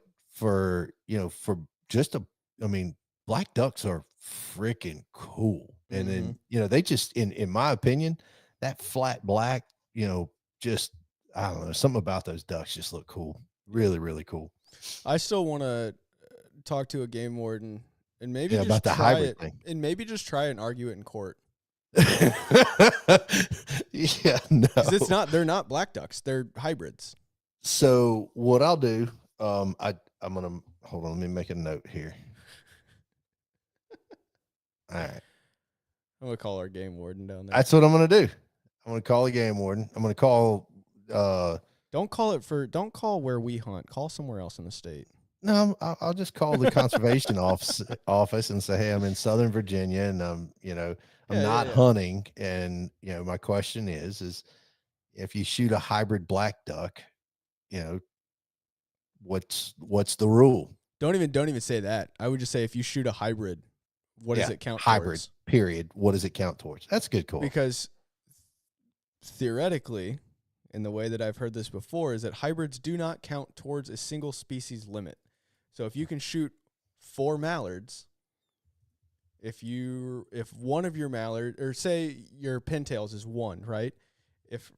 Speaker 3: black ducks are freaking cool. And then, they just, in my opinion, that flat black, just, I don't know, something about those ducks just look cool. Really, really cool.
Speaker 2: I still want to talk to a game warden and maybe just
Speaker 3: about the
Speaker 2: try
Speaker 3: hybrid
Speaker 2: it,
Speaker 3: thing.
Speaker 2: and maybe just try and argue it in court.
Speaker 3: Yeah, no.
Speaker 2: Because they're not black ducks. They're hybrids.
Speaker 3: So what I'll do, I'm going to, hold on, let me make a note here. All right.
Speaker 2: I'm going to call our game warden down there.
Speaker 3: That's what I'm going to do. I'm going to call the game warden. I'm going to call,
Speaker 2: Don't call where we hunt. Call somewhere else in the state.
Speaker 3: No, I'll just call the conservation office and say, hey, I'm in Southern Virginia and I'm not hunting. And, my question is if you shoot a hybrid black duck, what's the rule?
Speaker 2: Don't even say that. I would just say if you shoot a hybrid, what does it count
Speaker 3: hybrid,
Speaker 2: towards?
Speaker 3: period. What does it count towards? That's a good call.
Speaker 2: Because theoretically, in the way that I've heard this before, is that hybrids do not count towards a single species limit. So if you can shoot 4 mallards, if one of your mallard, or say your pintails is 1, right? If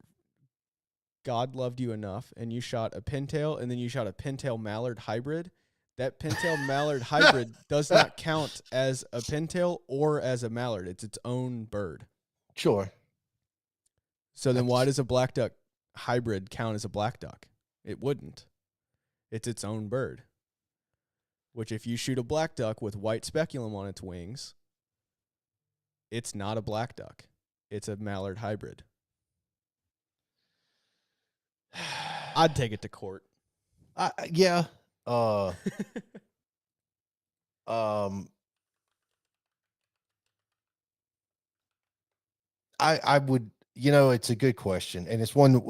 Speaker 2: God loved you enough and you shot a pintail and then you shot a pintail mallard hybrid, that pintail mallard hybrid does not count as a pintail or as a mallard. It's its own bird.
Speaker 3: Sure.
Speaker 2: So then why does a black duck hybrid count as a black duck? It wouldn't. It's its own bird. Which if you shoot a black duck with white speculum on its wings, it's not a black duck. It's a mallard hybrid. I'd take it to court.
Speaker 3: Yeah. I would, it's a good question. And it's one,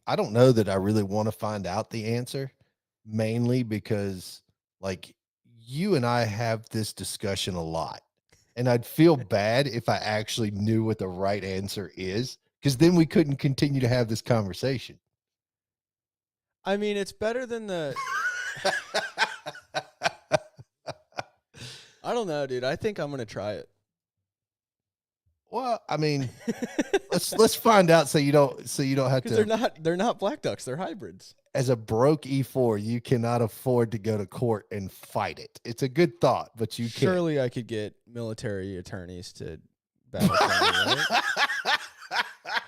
Speaker 3: I don't know that I really want to find out the answer, mainly because you and I have this discussion a lot, and I'd feel bad if I actually knew what the right answer is, because then we couldn't continue to have this conversation.
Speaker 2: I mean, it's better than the. I don't know, dude. I think I'm gonna try it.
Speaker 3: Well, let's find out so you don't have to.
Speaker 2: They're not black ducks. They're hybrids.
Speaker 3: As a broke E4, you cannot afford to go to court and fight it. It's a good thought, but you can't.
Speaker 2: Surely I could get military attorneys to battle for me, right?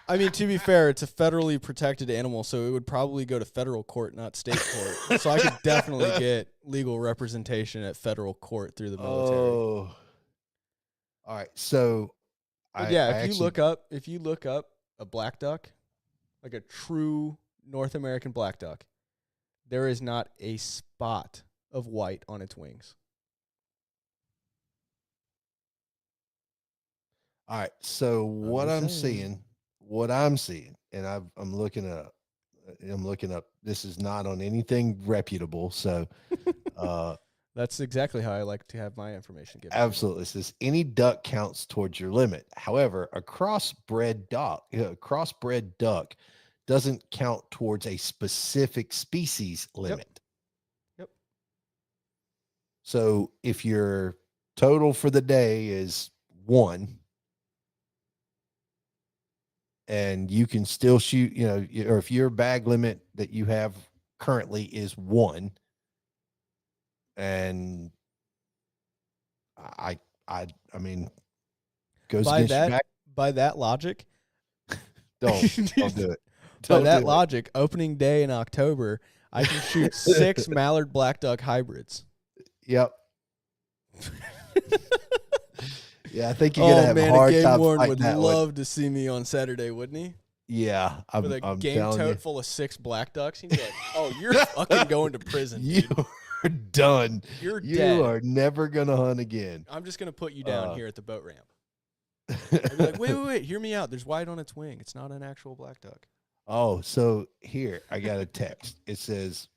Speaker 2: I mean, to be fair, it's a federally protected animal, so it would probably go to federal court, not state court. So I could definitely get legal representation at federal court through the military.
Speaker 3: Oh, all right. So,
Speaker 2: if you look up a black duck, like a true North American black duck, there is not a spot of white on its wings.
Speaker 3: All right. So what
Speaker 2: just saying.
Speaker 3: what I'm seeing, and I'm looking up. I'm looking up. This is not on anything reputable. So,
Speaker 2: That's exactly how I like to have my information given.
Speaker 3: absolutely, it says any duck counts towards your limit. However, a crossbred duck doesn't count towards a specific species limit.
Speaker 2: Yep.
Speaker 3: So if your total for the day is 1, and you can still shoot, or if your bag limit that you have currently is 1, and I mean, goes
Speaker 2: By
Speaker 3: against your
Speaker 2: that
Speaker 3: back.
Speaker 2: by that logic,
Speaker 3: Don't do it.
Speaker 2: by
Speaker 3: Don't
Speaker 2: that
Speaker 3: do it.
Speaker 2: logic, opening day in October, I can shoot 6 mallard black duck hybrids.
Speaker 3: Yep. Yeah, I think you're gonna have a
Speaker 2: a
Speaker 3: hard
Speaker 2: game
Speaker 3: time
Speaker 2: warden
Speaker 3: fighting
Speaker 2: would
Speaker 3: that
Speaker 2: love
Speaker 3: one.
Speaker 2: to see me on Saturday, wouldn't he?
Speaker 3: Yeah,
Speaker 2: With a
Speaker 3: I'm
Speaker 2: game
Speaker 3: telling
Speaker 2: tote
Speaker 3: you,
Speaker 2: full of 6 black ducks. He'd be like, "Oh, you're fucking going to prison,
Speaker 3: you
Speaker 2: dude.
Speaker 3: are done.
Speaker 2: You're
Speaker 3: You
Speaker 2: dead.
Speaker 3: are never gonna hunt again.
Speaker 2: I'm just gonna put you down here at the boat ramp."
Speaker 3: I'd
Speaker 2: I'd be like, wait, hear me out. There's white on its wing. It's not an actual black duck.
Speaker 3: Oh, so here I got a text. It says,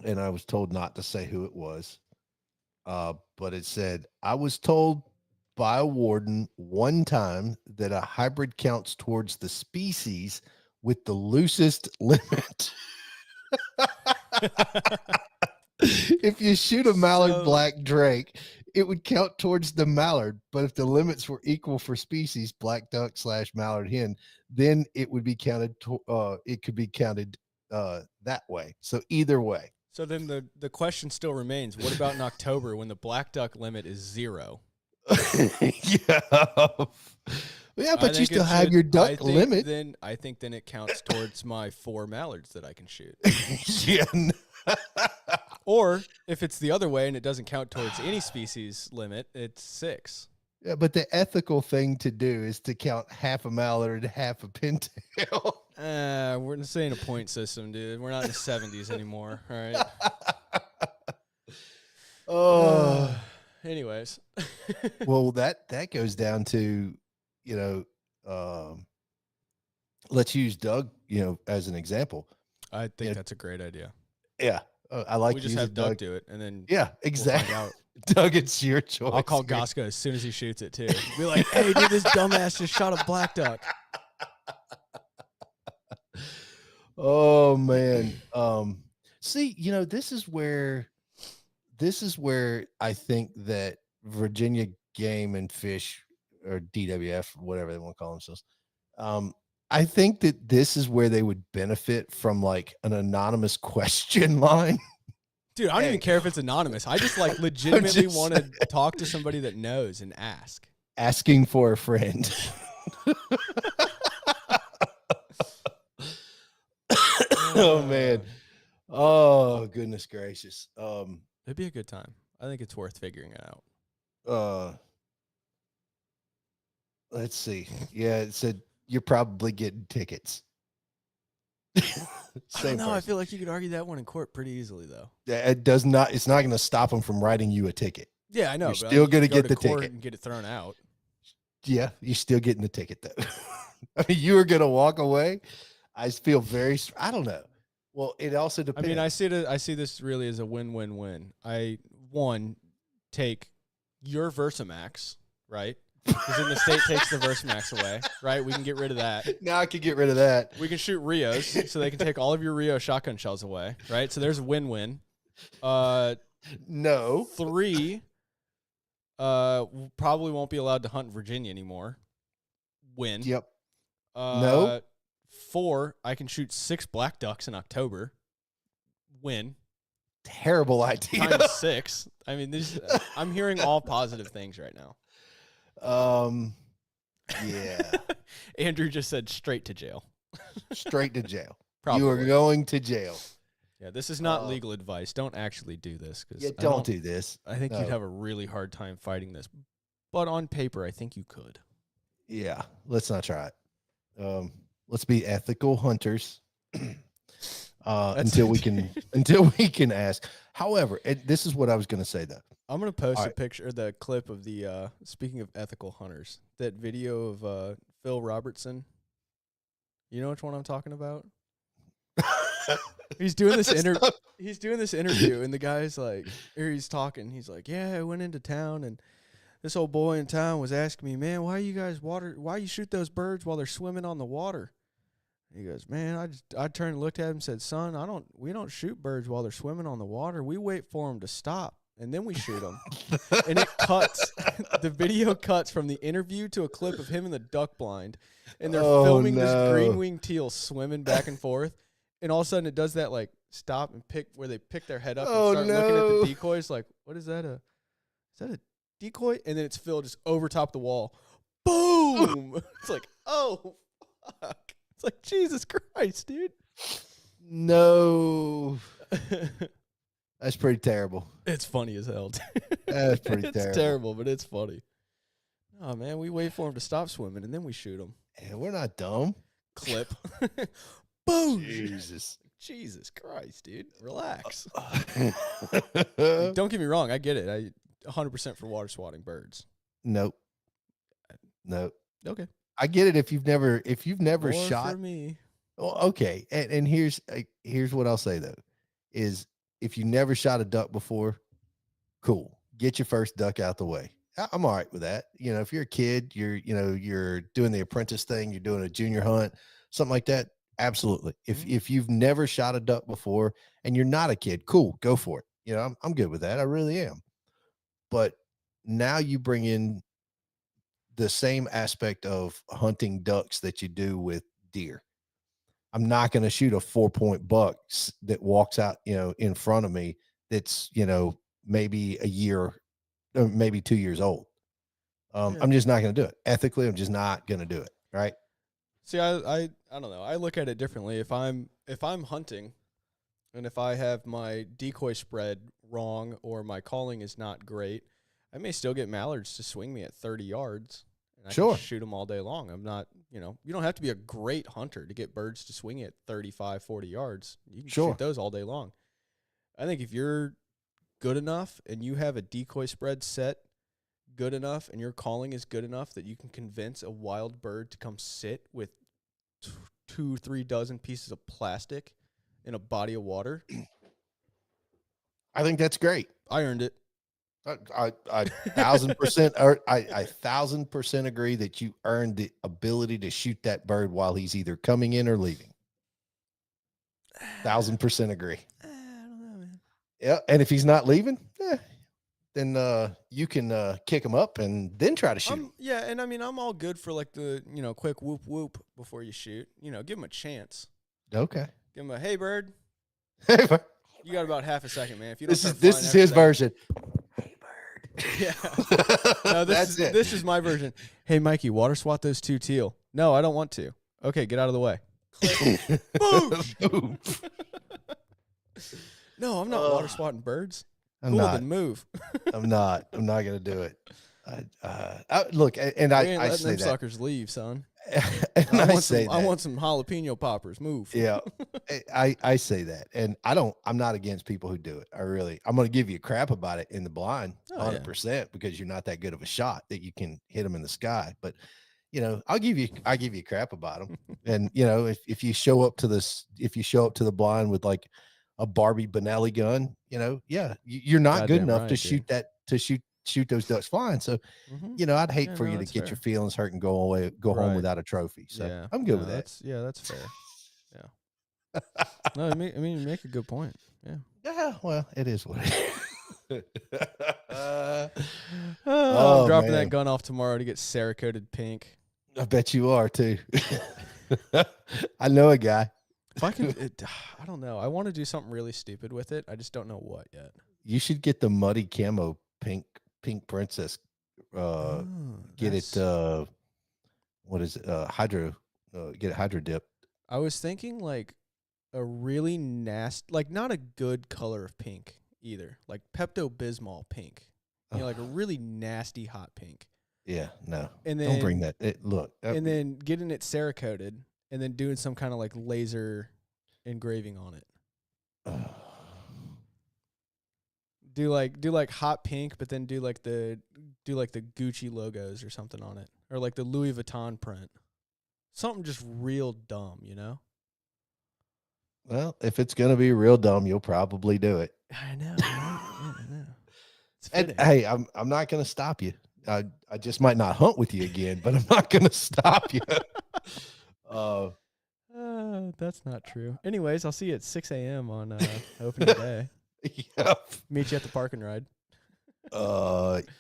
Speaker 3: and I was told not to say who it was, but it said, I was told by a warden one time that a hybrid counts towards the species with the loosest limit. If you shoot a mallard black drake, it would count towards the mallard, but if the limits were equal for species, black duck / mallard hen, then it would be counted. It could be counted that way. So either way.
Speaker 2: So then the question still remains: what about in October when the black duck limit is 0?
Speaker 3: Yeah, but you still have your duck limit.
Speaker 2: Then I think it counts towards my 4 mallards that I can shoot.
Speaker 3: Yeah.
Speaker 2: Or if it's the other way and it doesn't count towards any species limit, it's 6.
Speaker 3: Yeah, but the ethical thing to do is to count half a mallard and half a pintail.
Speaker 2: We're in a point system, dude. We're not in the 70s anymore. All right.
Speaker 3: Oh.
Speaker 2: Anyways.
Speaker 3: Well, that goes down to, let's use Doug, as an example.
Speaker 2: I think that's a great idea.
Speaker 3: Yeah. I like
Speaker 2: we just have Doug do it, and then
Speaker 3: exactly.
Speaker 2: We'll
Speaker 3: Doug, it's your choice.
Speaker 2: I'll call Gasca as soon as he shoots it too. Be like, "Hey, dude, this dumbass just shot a black duck."
Speaker 3: Oh man. See, this is where I think that Virginia Game and Fish, or DWF, whatever they want to call themselves, I think that this is where they would benefit from like an anonymous question line.
Speaker 2: Dude, I don't even care if it's anonymous. I just like legitimately want to talk to somebody that knows and ask.
Speaker 3: Asking for a friend. Oh man. Oh goodness gracious.
Speaker 2: It'd be a good time. I think it's worth figuring it out.
Speaker 3: Let's see. Yeah, it said you're probably getting tickets.
Speaker 2: I feel like you could argue that one in court pretty easily, though.
Speaker 3: It does not. It's not going to stop them from writing you a ticket.
Speaker 2: Yeah, I know.
Speaker 3: You're still going to get the ticket
Speaker 2: and get it thrown out.
Speaker 3: Yeah, you're still getting the ticket though. I mean, you are going to walk away. I feel I don't know. Well, it also depends.
Speaker 2: I mean, I see this really as a win-win-win. Take your Versamax, right? Because then the state takes the Versamax away, right? We can get rid of that.
Speaker 3: Now I can get rid of that.
Speaker 2: We can shoot Rios, so they can take all of your Rio shotgun shells away, right? So there's a win-win.
Speaker 3: No.
Speaker 2: 3, probably won't be allowed to hunt in Virginia anymore. Win.
Speaker 3: Yep. No.
Speaker 2: 4, I can shoot 6 black ducks in October. Win.
Speaker 3: Terrible idea.
Speaker 2: Times 6. I mean, I'm hearing all positive things right now.
Speaker 3: Yeah.
Speaker 2: Andrew just said straight to jail.
Speaker 3: Straight to jail.
Speaker 2: Probably.
Speaker 3: You are going to jail.
Speaker 2: Yeah, this is not legal advice. Don't actually do this.
Speaker 3: Yeah, don't do this.
Speaker 2: I think you'd have a really hard time fighting this. But on paper, I think you could.
Speaker 3: Yeah, let's not try it. Let's be ethical hunters until we can ask. However, this is what I was going to say though.
Speaker 2: I'm gonna post
Speaker 3: All
Speaker 2: a
Speaker 3: right.
Speaker 2: picture, the clip of the speaking of ethical hunters, that video of Phil Robertson. You know which one I'm talking about? He's doing this he's doing this interview, and the guy's like, or he's talking. He's like, "Yeah, I went into town, and this old boy in town was asking me, man, why you shoot those birds while they're swimming on the water?" He goes, "Man, I turned and looked at him and said, son, we don't shoot birds while they're swimming on the water. We wait for them to stop, and then we shoot them." And it cuts. The video cuts from the interview to a clip of him in the duck blind, and they're filming this green-winged teal swimming back and forth. And all of a sudden, it does that like stop and pick where they pick their head up and start looking at the decoys. Like, what is that? Is that a decoy? And then it's Phil just over top the wall. Boom! It's like, oh, fuck. It's like, Jesus Christ, dude.
Speaker 3: No. That's pretty terrible.
Speaker 2: It's funny as hell, dude.
Speaker 3: That's pretty
Speaker 2: It's terrible, but it's funny. Oh, man, we wait for him to stop swimming, and then we shoot him.
Speaker 3: Yeah, we're not dumb.
Speaker 2: Clip. Boom!
Speaker 3: Jesus.
Speaker 2: Jesus Christ, dude. Relax. Don't get me wrong. I get it. I 100% for water swatting birds.
Speaker 3: Nope.
Speaker 2: Okay.
Speaker 3: I get it if you've never
Speaker 2: More
Speaker 3: shot.
Speaker 2: for me.
Speaker 3: Well, okay. And here's what I'll say though, is if you never shot a duck before, cool. Get your first duck out the way. I'm all right with that. You know, if you're a kid, you're doing the apprentice thing, you're doing a junior hunt, something like that. Absolutely. If you've never shot a duck before and you're not a kid, cool, go for it. You know, I'm good with that. I really am. But now you bring in the same aspect of hunting ducks that you do with deer. I'm not going to shoot a 4-point buck that walks out, in front of me. That's, maybe a year, or maybe 2 years old. I'm just not going to do it. Ethically, I'm just not going to do it. Right.
Speaker 2: See, I don't know. I look at it differently. If I'm hunting, and if I have my decoy spread wrong or my calling is not great, I may still get mallards to swing me at 30 yards. And I can shoot them all day long. I'm not, you don't have to be a great hunter to get birds to swing at 35, 40 yards. You can shoot those all day long. I think if you're good enough and you have a decoy spread set good enough and your calling is good enough that you can convince a wild bird to come sit with 2-3 dozen pieces of plastic in a body of water,
Speaker 3: I think that's great.
Speaker 2: I earned it.
Speaker 3: I 1,000%, or I 1,000% agree that you earned the ability to shoot that bird while he's either coming in or leaving. 1,000% agree.
Speaker 2: I don't know, man.
Speaker 3: Yeah, and if he's not leaving, then you can kick him up and then try to shoot him.
Speaker 2: Yeah, and I mean, I'm all good for like the quick whoop whoop before you shoot. Give him a chance.
Speaker 3: Okay.
Speaker 2: Give him a hey bird.
Speaker 3: Hey bird.
Speaker 2: You got about half a second, man. If you don't
Speaker 3: this is his version. Hey bird.
Speaker 2: Yeah. No, this is my version. Hey Mikey, water swat those 2 teal. No, I don't want to. Okay, get out of the way. Boom. No, I'm not water swatting birds.
Speaker 3: I'm not.
Speaker 2: Then move.
Speaker 3: I'm not going to do it. Look, and I say
Speaker 2: them
Speaker 3: that
Speaker 2: suckers leave, son.
Speaker 3: And
Speaker 2: I want some jalapeno poppers. Move.
Speaker 3: Yeah, I say that, and I'm not against people who do it. I'm going to give you crap about it in the blind, 100%, because you're not that good of a shot that you can hit them in the sky. But I give you crap about them, and if you show up to the blind with like a Barbie Benelli gun, you're not good enough to shoot that shoot those ducks flying. So, I'd hate for you to get your feelings hurt and go home without a trophy. So I'm good with that.
Speaker 2: That's fair. Yeah. No, I mean, you make a good point. Yeah.
Speaker 3: Yeah. Well, it is what it is.
Speaker 2: I'm dropping that gun off tomorrow to get Cerakoted pink.
Speaker 3: I bet you are too. I know a guy.
Speaker 2: If I can, I don't know. I want to do something really stupid with it. I just don't know what yet.
Speaker 3: You should get the muddy camo pink princess. Get it. What is it? Hydro. Get it hydro dipped.
Speaker 2: I was thinking like a really nasty, like not a good color of pink either. Like Pepto-Bismol pink. Like a really nasty hot pink.
Speaker 3: Yeah, no.
Speaker 2: And then
Speaker 3: don't bring that.
Speaker 2: And then getting it Cerakoted and then doing some kind of like laser engraving on it. Do like hot pink, but then do like the Gucci logos or something on it, or like the Louis Vuitton print. Something just real dumb, you know.
Speaker 3: Well, if it's gonna be real dumb, you'll probably do it.
Speaker 2: I know, right? Yeah, I know. It's
Speaker 3: And
Speaker 2: fitting.
Speaker 3: hey, I'm not gonna stop you. I just might not hunt with you again, but I'm not gonna stop you.
Speaker 2: That's not true. Anyways, I'll see you at 6 a.m. on opening day.
Speaker 3: Yep.
Speaker 2: Meet you at the park and ride.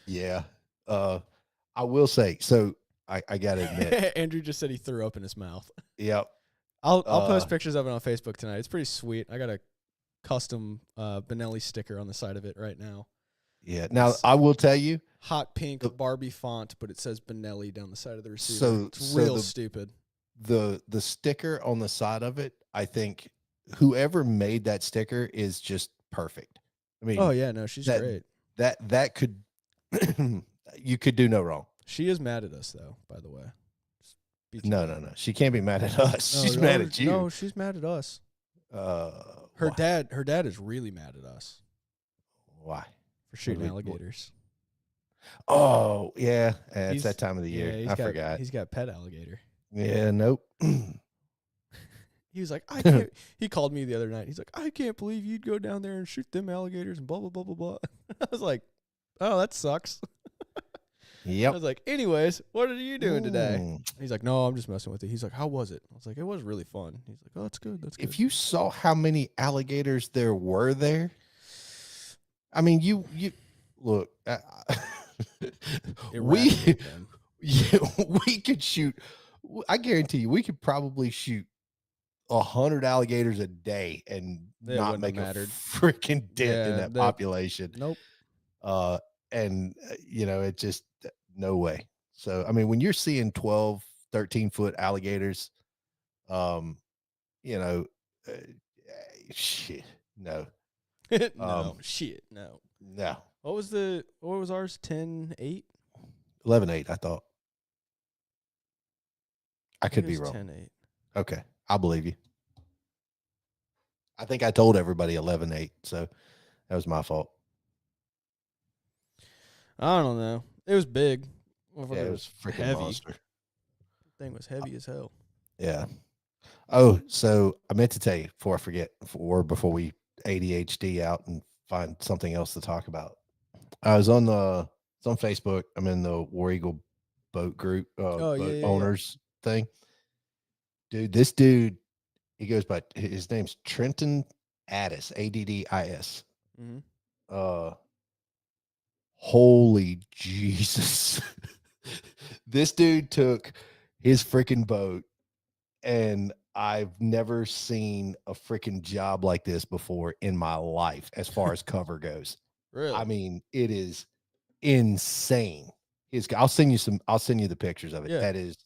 Speaker 3: Yeah. I will say, so I gotta admit,
Speaker 2: Andrew just said he threw up in his mouth.
Speaker 3: yep.
Speaker 2: I'll post pictures of it on Facebook tonight. It's pretty sweet. I got a custom Benelli sticker on the side of it right now.
Speaker 3: Yeah. Now I will tell you,
Speaker 2: Hot pink Barbie font, but it says Benelli down the side of the receiver.
Speaker 3: So
Speaker 2: It's real stupid.
Speaker 3: The sticker on the side of it, I think whoever made that sticker is just perfect. I mean,
Speaker 2: Oh yeah, no, she's great.
Speaker 3: That could you could do no wrong.
Speaker 2: She is mad at us though, by the way.
Speaker 3: No. She can't be mad at us. She's mad at you.
Speaker 2: No, she's mad at us. Her dad is really mad at us.
Speaker 3: Why?
Speaker 2: For shooting alligators.
Speaker 3: Oh, yeah. It's that time of the year. I forgot.
Speaker 2: He's got pet alligator.
Speaker 3: Yeah, nope.
Speaker 2: He was like, I can't. He called me the other night. He's like, I can't believe you'd go down there and shoot them alligators and blah, blah, blah, blah, blah. I was like, oh, that sucks.
Speaker 3: Yep.
Speaker 2: I was like, anyways, what are you doing today? He's like, no, I'm just messing with it. He's like, how was it? I was like, it was really fun. He's like, oh, that's good. That's good.
Speaker 3: If you saw how many alligators there were there, I mean, you look, we could shoot. I guarantee you, we could probably shoot 100 alligators a day and not make a freaking dent in that population.
Speaker 2: Nope.
Speaker 3: And it just no way. So, I mean, when you're seeing 12, 13-foot alligators, shit, no.
Speaker 2: No, shit, no.
Speaker 3: No.
Speaker 2: What was ours? 10-8?
Speaker 3: 11-8, I thought. I could be wrong.
Speaker 2: 10-8.
Speaker 3: Okay. I'll believe you. I think I told everybody 11-8, so that was my fault.
Speaker 2: I don't know. It was big.
Speaker 3: Yeah, it was freaking
Speaker 2: heavy.
Speaker 3: monster.
Speaker 2: The thing was heavy as hell.
Speaker 3: Yeah. Oh, so I meant to tell you before I forget, before we ADHD out and find something else to talk about. I was on it's on Facebook. I'm in the War Eagle boat group, owners thing. Dude, this dude, he goes by, his name's Trenton Addis, Addis.
Speaker 2: Mm-hmm.
Speaker 3: Holy Jesus. This dude took his freaking boat, and I've never seen a freaking job like this before in my life as far as cover goes.
Speaker 2: Really?
Speaker 3: I mean, it is insane. I'll send you the pictures of it.
Speaker 2: Yeah.
Speaker 3: That is,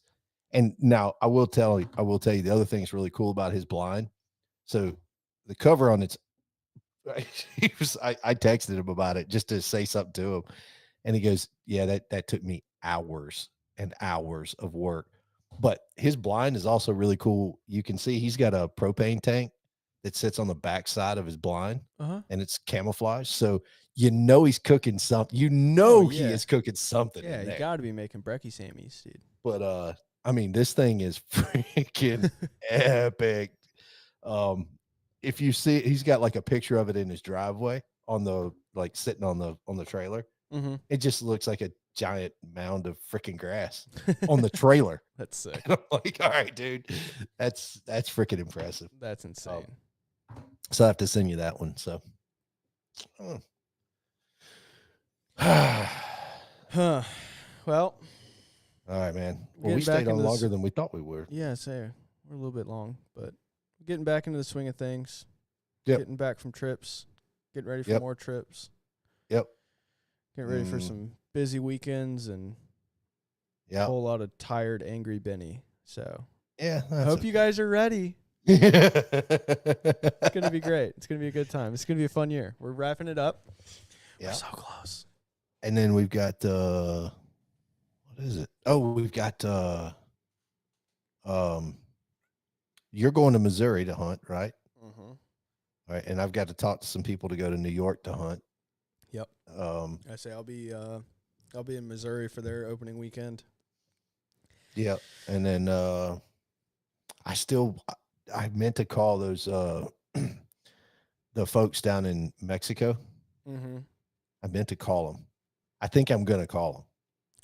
Speaker 3: and now I will tell you the other thing that's really cool about his blind. So the cover on its, I texted him about it just to say something to him, and he goes, yeah, that took me hours and hours of work. But his blind is also really cool. You can see he's got a propane tank that sits on the back side of his blind, and it's camouflaged. So he's cooking something. He is cooking something.
Speaker 2: Yeah, you got to be making brekkie sammies, dude.
Speaker 3: But I mean, this thing is freaking epic. If you see it, he's got like a picture of it in his driveway sitting on the trailer.
Speaker 2: Mm-hmm.
Speaker 3: It just looks like a giant mound of freaking grass on the trailer.
Speaker 2: That's sick.
Speaker 3: And I'm like, all right, dude, that's freaking impressive.
Speaker 2: That's insane.
Speaker 3: So I have to send you that one. So,
Speaker 2: Well,
Speaker 3: all right, man. Well, we stayed on longer than we thought we were.
Speaker 2: Yeah, we're a little bit long, but getting back into the swing of things.
Speaker 3: Yep.
Speaker 2: Getting back from trips, getting ready for more trips.
Speaker 3: Yep.
Speaker 2: Getting ready for some busy weekends and a whole lot of tired, angry Benny. So
Speaker 3: yeah,
Speaker 2: I hope you guys are ready. It's gonna be great. It's gonna be a good time. It's gonna be a fun year. We're wrapping it up. Yeah. We're so close.
Speaker 3: And then we've got what is it? Oh, we've got you're going to Missouri to hunt, right?
Speaker 2: Mm-hmm.
Speaker 3: All right, and I've got to talk to some people to go to New York to hunt.
Speaker 2: Yep. I say I'll be in Missouri for their opening weekend.
Speaker 3: Yeah, and then I meant to call those the folks down in Mexico.
Speaker 2: Mm-hmm.
Speaker 3: I meant to call them. I think I'm gonna call them.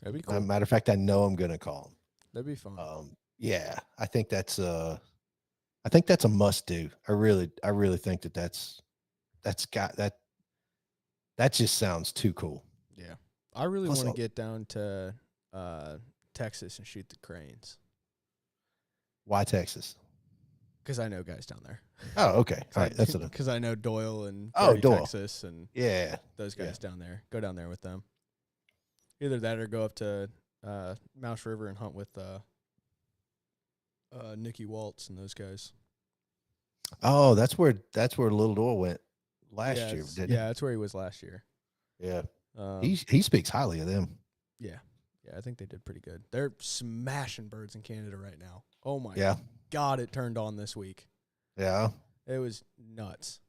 Speaker 2: That'd be cool.
Speaker 3: Matter of fact, I know I'm gonna call them.
Speaker 2: That'd be fun.
Speaker 3: Yeah, I think that's a must do. I really think that's got that. That just sounds too cool.
Speaker 2: Yeah, I really
Speaker 3: Plus,
Speaker 2: want to get down to Texas and shoot the cranes.
Speaker 3: Why Texas?
Speaker 2: Because I know guys down there.
Speaker 3: Oh, okay. All right, that's it.
Speaker 2: Because I know Doyle and
Speaker 3: Doyle,
Speaker 2: Texas, and
Speaker 3: yeah,
Speaker 2: those guys down there. Go down there with them. Either that or go up to Mouse River and hunt with Nicky Waltz and those guys.
Speaker 3: Oh, that's where Little Doyle went last year, didn't he?
Speaker 2: Yeah, that's where he was last year.
Speaker 3: Yeah, he speaks highly of them.
Speaker 2: Yeah, I think they did pretty good. They're smashing birds in Canada right now. Oh my God, it turned on this week.
Speaker 3: Yeah,
Speaker 2: it was nuts.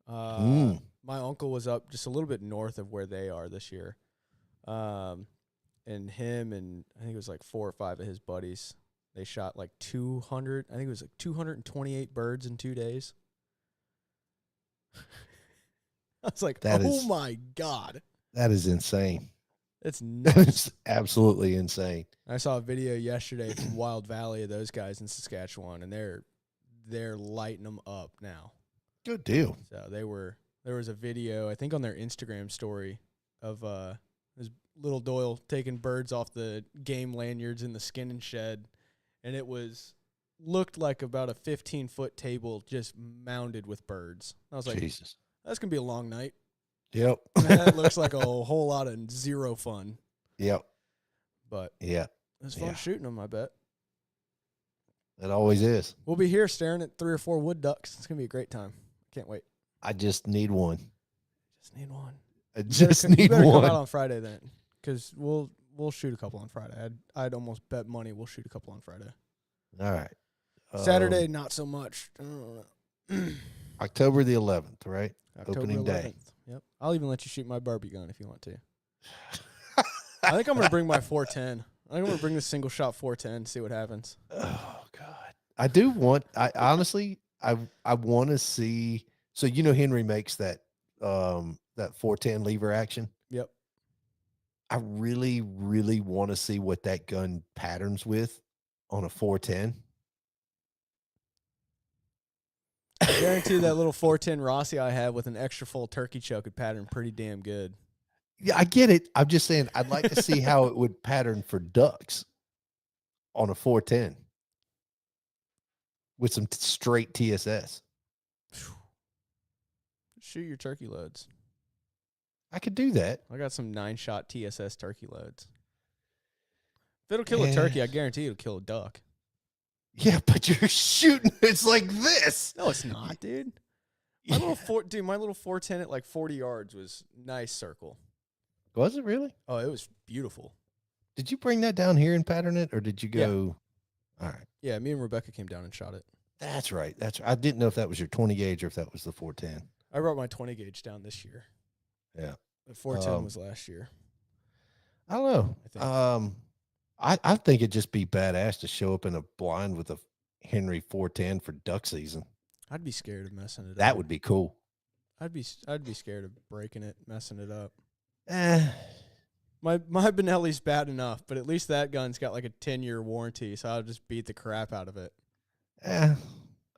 Speaker 2: My uncle was up just a little bit north of where they are this year, and him and I think it was like 4 or 5 of his buddies. They shot like 200. I think it was like 228 birds in 2 days. I was like, my God.
Speaker 3: That is insane.
Speaker 2: It's nuts.
Speaker 3: It's absolutely insane.
Speaker 2: I saw a video yesterday from Wild Valley of those guys in Saskatchewan, and they're lighting them up now.
Speaker 3: Good deal.
Speaker 2: So there was a video, I think on their Instagram story, of this Little Doyle taking birds off the game lanyards in the skinning shed, and it looked like about a 15-foot table just mounded with birds. I was like, Jesus, that's going to be a long night.
Speaker 3: Yep.
Speaker 2: That looks like a whole lot of zero fun.
Speaker 3: Yep.
Speaker 2: But
Speaker 3: yeah,
Speaker 2: it was fun shooting them, I bet.
Speaker 3: It always is.
Speaker 2: We'll be here staring at 3 or 4 wood ducks. It's going to be a great time. Can't wait.
Speaker 3: I just need one.
Speaker 2: I
Speaker 3: just need one.
Speaker 2: You better come out on Friday then, because we'll shoot a couple on Friday. I'd almost bet money we'll shoot a couple on Friday.
Speaker 3: All right.
Speaker 2: Saturday, not so much.
Speaker 3: October the 11th, right?
Speaker 2: October
Speaker 3: Opening
Speaker 2: 11th.
Speaker 3: day.
Speaker 2: Yep. I'll even let you shoot my Barbie gun if you want to. I think I'm going to bring my 410. I think I'm going to bring the single shot 410, see what happens.
Speaker 3: Oh, God. I honestly want to see. So, Henry makes that 410 lever action.
Speaker 2: Yep.
Speaker 3: I really, really want to see what that gun patterns with on a 410.
Speaker 2: I guarantee that little 410 Rossi I have with an extra full turkey choke would pattern pretty damn good.
Speaker 3: Yeah, I get it. I'm just saying I'd like to see how it would pattern for ducks on a 410 with some straight TSS.
Speaker 2: Shoot your turkey loads.
Speaker 3: I could do that.
Speaker 2: I got some 9-shot TSS turkey loads. If it'll kill a turkey, I guarantee it'll kill a duck.
Speaker 3: Yeah, but you're shooting. It's like this.
Speaker 2: No, it's not, dude. My little 410 at like 40 yards was nice circle.
Speaker 3: Was it really?
Speaker 2: Oh, it was beautiful.
Speaker 3: Did you bring that down here and pattern it, or did you go? Yeah. All right.
Speaker 2: Yeah, me and Rebecca came down and shot it.
Speaker 3: That's right. I didn't know if that was your 20 gauge or if that was the 410.
Speaker 2: I brought my 20 gauge down this year.
Speaker 3: Yeah.
Speaker 2: The 410 was last year.
Speaker 3: I don't know. I think it'd just be badass to show up in a blind with a Henry 410 for duck season.
Speaker 2: I'd be scared of messing it up.
Speaker 3: That would be cool.
Speaker 2: I'd be scared of breaking it, messing it up. My Benelli's bad enough, but at least that gun's got like a 10-year warranty, so I'll just beat the crap out of it.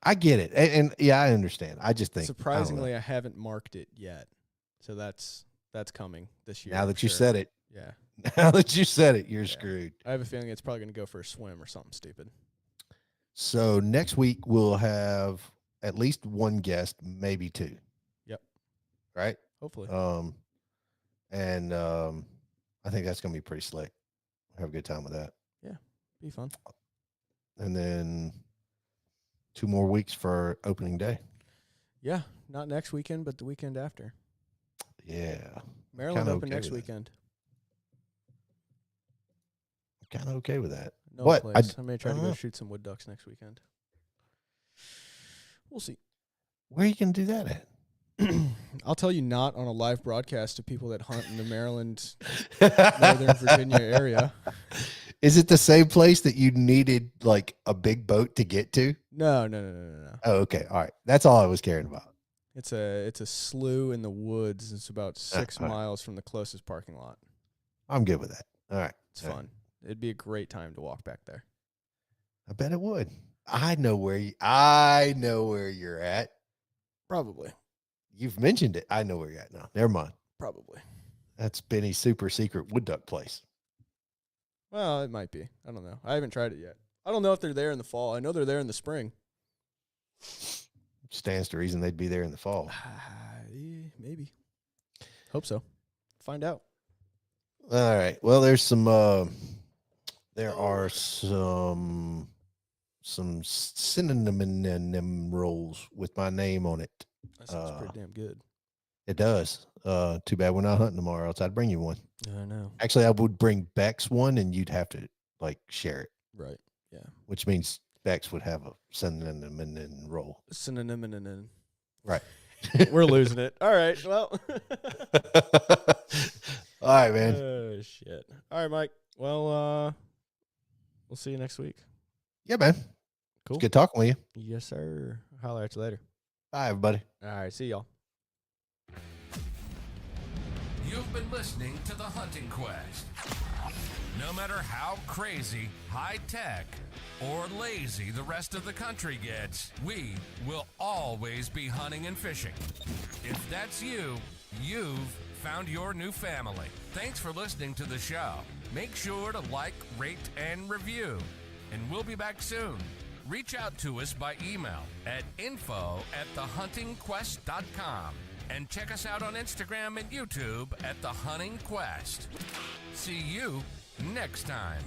Speaker 3: I get it, and yeah, I understand. I just think
Speaker 2: surprisingly I haven't marked it yet, so that's coming this year.
Speaker 3: Now that you said it,
Speaker 2: yeah.
Speaker 3: Now that you said it, you're screwed.
Speaker 2: I have a feeling it's probably going to go for a swim or something stupid.
Speaker 3: So next week we'll have at least one guest, maybe 2.
Speaker 2: Yep.
Speaker 3: Right?
Speaker 2: Hopefully.
Speaker 3: And I think that's going to be pretty slick. Have a good time with that.
Speaker 2: Yeah, be fun.
Speaker 3: And then 2 more weeks for opening day.
Speaker 2: Yeah, not next weekend, but the weekend after.
Speaker 3: Yeah.
Speaker 2: Maryland open next weekend.
Speaker 3: I'm kind of okay with that.
Speaker 2: No place. I may try to go shoot some wood ducks next weekend. We'll see.
Speaker 3: Where are you going to do that at?
Speaker 2: I'll tell you, not on a live broadcast to people that hunt in the Maryland, Northern Virginia area.
Speaker 3: Is it the same place that you needed like a big boat to get to?
Speaker 2: No.
Speaker 3: Oh, okay. All right. That's all I was caring about.
Speaker 2: It's a slough in the woods. It's about 6
Speaker 3: all right.
Speaker 2: miles from the closest parking lot.
Speaker 3: I'm good with that. All right.
Speaker 2: It's
Speaker 3: All
Speaker 2: fun.
Speaker 3: right.
Speaker 2: It'd be a great time to walk back there.
Speaker 3: I bet it would. I know where you're at.
Speaker 2: Probably.
Speaker 3: You've mentioned it. I know where you're at now. Never mind.
Speaker 2: Probably.
Speaker 3: That's Benny's super secret wood duck place.
Speaker 2: Well, it might be. I don't know. I haven't tried it yet. I don't know if they're there in the fall. I know they're there in the spring.
Speaker 3: Stands to reason they'd be there in the fall.
Speaker 2: Maybe. Hope so. Find out.
Speaker 3: All right. Well, there are some cinnamon rolls with my name on it.
Speaker 2: That sounds pretty damn good.
Speaker 3: It does. Too bad we're not hunting tomorrow, else I'd bring you one.
Speaker 2: I know.
Speaker 3: Actually, I would bring Bex one, and you'd have to like share it.
Speaker 2: Right. Yeah.
Speaker 3: Which means Bex would have a cinnamon roll.
Speaker 2: Cinnamon.
Speaker 3: Right.
Speaker 2: We're losing it. All right. Well.
Speaker 3: All right, man.
Speaker 2: Oh, shit. All right, Mike. Well, we'll see you next week.
Speaker 3: Yeah, man.
Speaker 2: Cool.
Speaker 3: It's good talking with you.
Speaker 2: Yes, sir. Holler at you later.
Speaker 3: Bye, everybody.
Speaker 2: All right. See y'all.
Speaker 1: You've been listening to The Hunting Quest. No matter how crazy, high-tech, or lazy the rest of the country gets, we will always be hunting and fishing. If that's you, you've found your new family. Thanks for listening to the show. Make sure to like, rate, and review. And we'll be back soon. Reach out to us by email at info@thehuntingquest.com. And check us out on Instagram and YouTube at The Hunting Quest. See you next time.